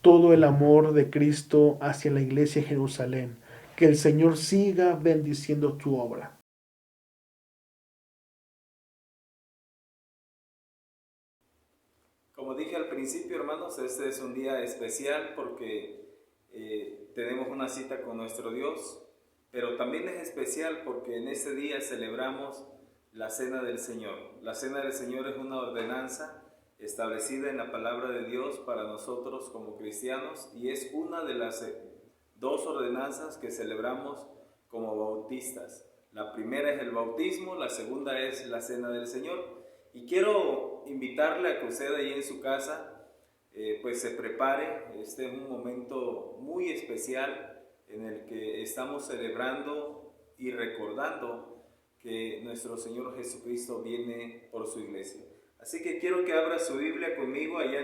todo el amor de Cristo hacia la Iglesia de Jerusalén. Que el Señor siga bendiciendo tu obra. Como dije al principio, hermanos, este es un día especial porque tenemos una cita con nuestro Dios, pero también es especial porque en este día celebramos la Cena del Señor. La Cena del Señor es una ordenanza establecida en la palabra de Dios para nosotros como cristianos y es una de las dos ordenanzas que celebramos como bautistas. La primera es el bautismo, la segunda es la Cena del Señor. Y quiero invitarle a que usted ahí en su casa pues se prepare. Este es un momento muy especial en el que estamos celebrando y recordando que nuestro Señor Jesucristo viene por su iglesia. Así que quiero que abra su Biblia conmigo allá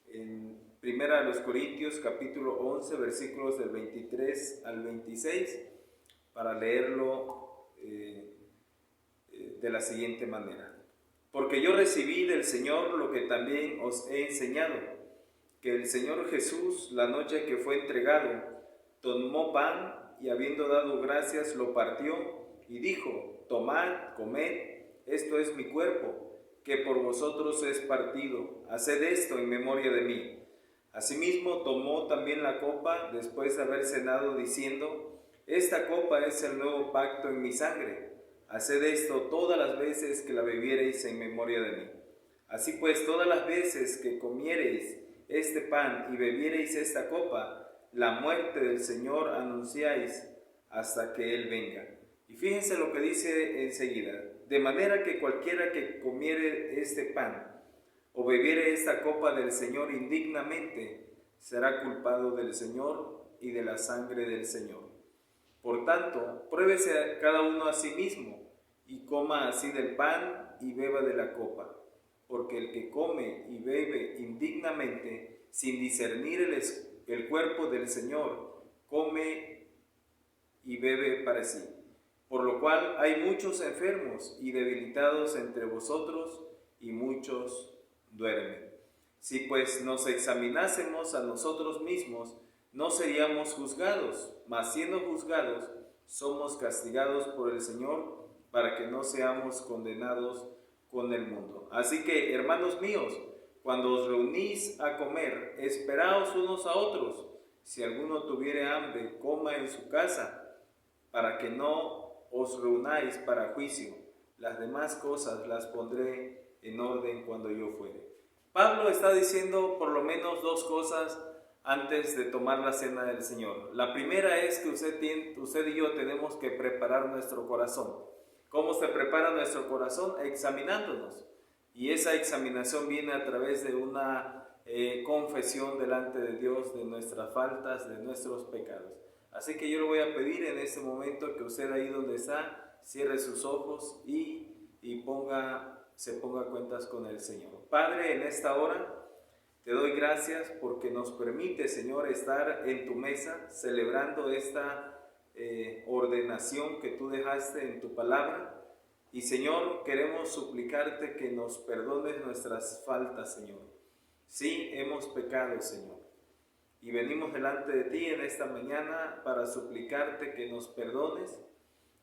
en Primera a los Corintios, capítulo 11, versículos del 23 al 26, para leerlo de la siguiente manera. Porque yo recibí del Señor lo que también os he enseñado, que el Señor Jesús, la noche que fue entregado, tomó pan y habiendo dado gracias lo partió y dijo: tomad, comed, esto es mi cuerpo, que por vosotros es partido, haced esto en memoria de mí. Asimismo tomó también la copa después de haber cenado, diciendo: esta copa es el nuevo pacto en mi sangre, haced esto todas las veces que la bebiereis en memoria de mí. Así pues, todas las veces que comiereis este pan y bebiereis esta copa, la muerte del Señor anunciáis hasta que Él venga. Y fíjense lo que dice enseguida: de manera que cualquiera que comiere este pan o bebiere esta copa del Señor indignamente, será culpado del Señor y de la sangre del Señor. Por tanto, pruébese cada uno a sí mismo, y coma así del pan y beba de la copa. Porque el que come y bebe indignamente, sin discernir el cuerpo del Señor, come y bebe para sí. Por lo cual hay muchos enfermos y debilitados entre vosotros, y muchos duermen. Si pues nos examinásemos a nosotros mismos, no seríamos juzgados, mas siendo juzgados, somos castigados por el Señor, para que no seamos condenados con el mundo. Así que, hermanos míos, cuando os reunís a comer, esperaos unos a otros. Si alguno tuviere hambre, coma en su casa, para que no os reunáis para juicio. Las demás cosas las pondré en orden cuando yo fuere. Pablo está diciendo por lo menos dos cosas antes de tomar la cena del Señor. La primera es que usted y yo tenemos que preparar nuestro corazón. ¿Cómo se prepara nuestro corazón? Examinándonos. Y esa examinación viene a través de una confesión delante de Dios de nuestras faltas, de nuestros pecados. Así que yo le voy a pedir en este momento que usted ahí donde está, cierre sus ojos y se ponga cuentas con el Señor. Padre, en esta hora te doy gracias porque nos permite, Señor, estar en tu mesa celebrando esta ordenación que tú dejaste en tu palabra. Y, Señor, queremos suplicarte que nos perdones nuestras faltas, Señor. Sí, hemos pecado, Señor. Y venimos delante de ti en esta mañana para suplicarte que nos perdones,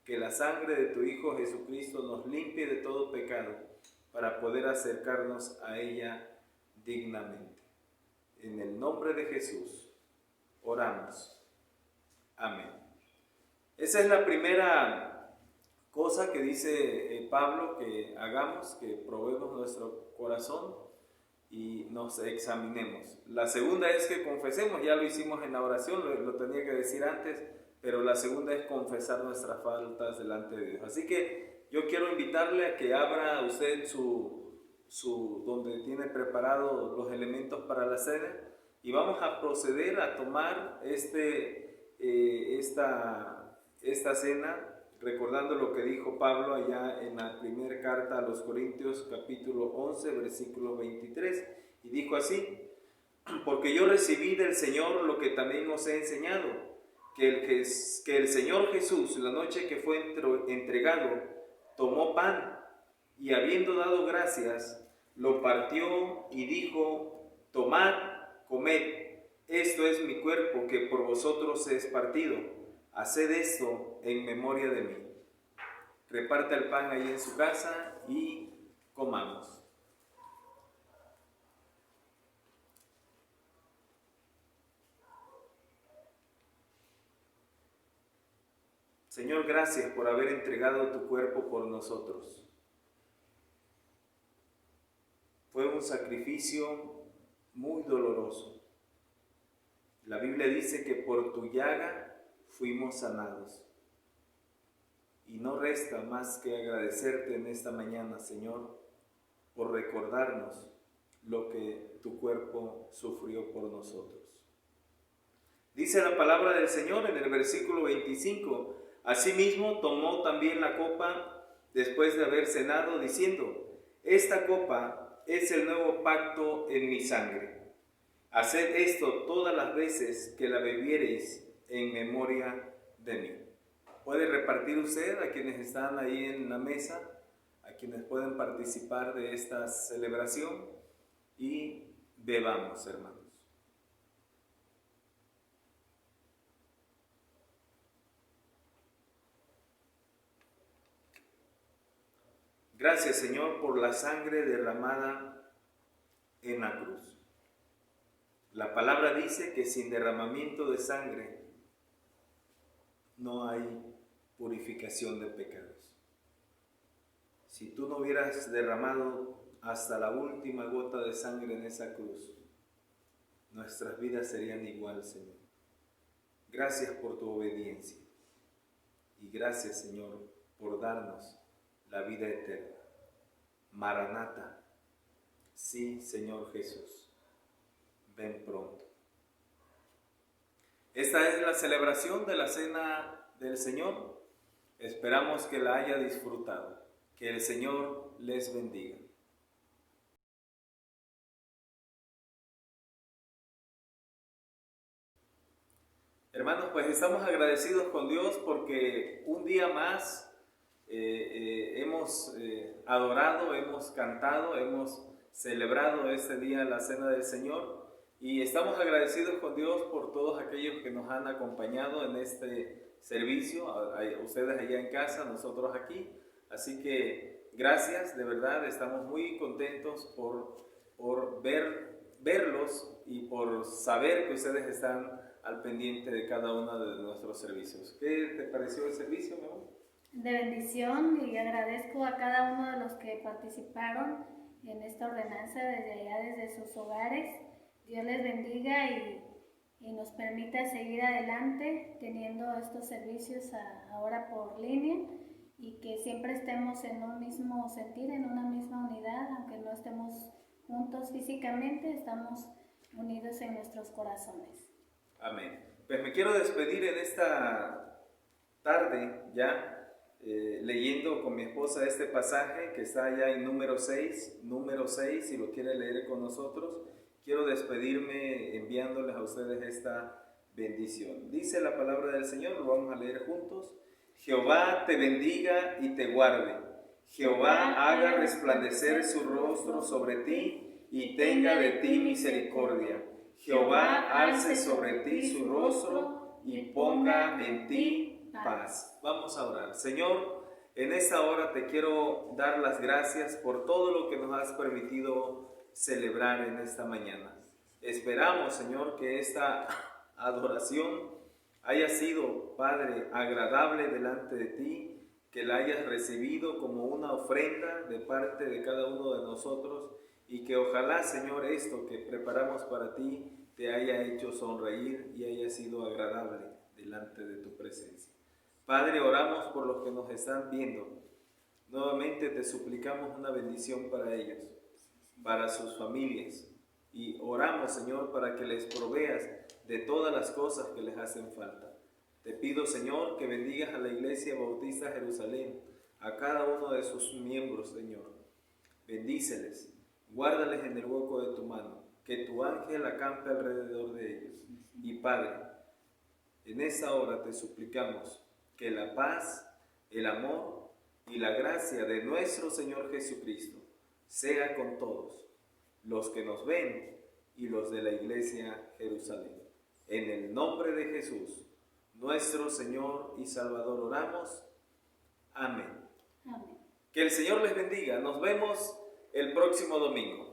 que la sangre de tu Hijo Jesucristo nos limpie de todo pecado, para poder acercarnos a ella dignamente. En el nombre de Jesús oramos. Amén. Esa es la primera cosa que dice Pablo que hagamos, que probemos nuestro corazón y nos examinemos. La segunda es que confesemos, ya lo hicimos en la oración, lo tenía que decir antes, pero la segunda es confesar nuestras faltas delante de Dios. Así que yo quiero invitarle a que abra usted donde tiene preparados los elementos para la cena, y vamos a proceder a tomar esta cena, recordando lo que dijo Pablo allá en la primera carta a los Corintios, capítulo 11, versículo 23, y dijo así: porque yo recibí del Señor lo que también os he enseñado, que el Señor Jesús, la noche que fue entregado, tomó pan y habiendo dado gracias, lo partió y dijo: tomad, comed, esto es mi cuerpo que por vosotros es partido, haced esto en memoria de mí. Reparte el pan ahí en su casa y comamos. Señor, gracias por haber entregado tu cuerpo por nosotros. Fue un sacrificio muy doloroso. La Biblia dice que por tu llaga fuimos sanados. Y no resta más que agradecerte en esta mañana, Señor, por recordarnos lo que tu cuerpo sufrió por nosotros. Dice la palabra del Señor en el versículo 25: asimismo tomó también la copa después de haber cenado, diciendo: esta copa es el nuevo pacto en mi sangre. Haced esto todas las veces que la bebiereis en memoria de mí. Puede repartir usted a quienes están ahí en la mesa, a quienes pueden participar de esta celebración, y bebamos, hermanos. Gracias, Señor, por la sangre derramada en la cruz. La palabra dice que sin derramamiento de sangre no hay purificación de pecados. Si tú no hubieras derramado hasta la última gota de sangre en esa cruz, nuestras vidas serían igual, Señor. Gracias por tu obediencia. Y gracias, Señor, por darnos la vida eterna. Maranata. Sí, Señor Jesús. Ven pronto. Esta es la celebración de la Cena del Señor. Esperamos que la haya disfrutado. Que el Señor les bendiga. Hermanos, pues estamos agradecidos con Dios porque un día más hemos adorado, hemos cantado, hemos celebrado este día la Cena del Señor, y estamos agradecidos con Dios por todos aquellos que nos han acompañado en este servicio, ustedes allá en casa, nosotros aquí. Así que gracias, de verdad, estamos muy contentos por verlos y por saber que ustedes están al pendiente de cada uno de nuestros servicios. ¿Qué te pareció el servicio, mi amor? De bendición, y agradezco a cada uno de los que participaron en esta ordenanza desde allá, desde sus hogares. Dios les bendiga y nos permita seguir adelante teniendo estos servicios ahora por línea, y que siempre estemos en un mismo sentir, en una misma unidad, aunque no estemos juntos físicamente, estamos unidos en nuestros corazones. Amén. Pues me quiero despedir en esta tarde ya, leyendo con mi esposa este pasaje que está allá en número 6, si lo quiere leer con nosotros. Quiero despedirme enviándoles a ustedes esta bendición. Dice la palabra del Señor, lo vamos a leer juntos. Jehová te bendiga y te guarde. Jehová haga resplandecer su rostro sobre ti y tenga de ti misericordia. Jehová alce sobre ti su rostro y ponga en ti paz. Vamos a orar. Señor, en esta hora te quiero dar las gracias por todo lo que nos has permitido celebrar en esta mañana. Esperamos, Señor, que esta adoración haya sido, Padre, agradable delante de ti, que la hayas recibido como una ofrenda de parte de cada uno de nosotros, y que ojalá, Señor, esto que preparamos para ti te haya hecho sonreír y haya sido agradable delante de tu presencia. Padre, oramos por los que nos están viendo. Nuevamente te suplicamos una bendición para ellos, para sus familias, y oramos, Señor, para que les proveas de todas las cosas que les hacen falta. Te pido, Señor, que bendigas a la Iglesia Bautista Jerusalén, a cada uno de sus miembros, Señor. Bendíceles, guárdales en el hueco de tu mano, que tu ángel acampe alrededor de ellos. Y Padre, en esta hora te suplicamos que la paz, el amor y la gracia de nuestro Señor Jesucristo sea con todos, los que nos ven y los de la Iglesia Jerusalén. En el nombre de Jesús, nuestro Señor y Salvador, oramos. Amén. Amén. Que el Señor les bendiga. Nos vemos el próximo domingo.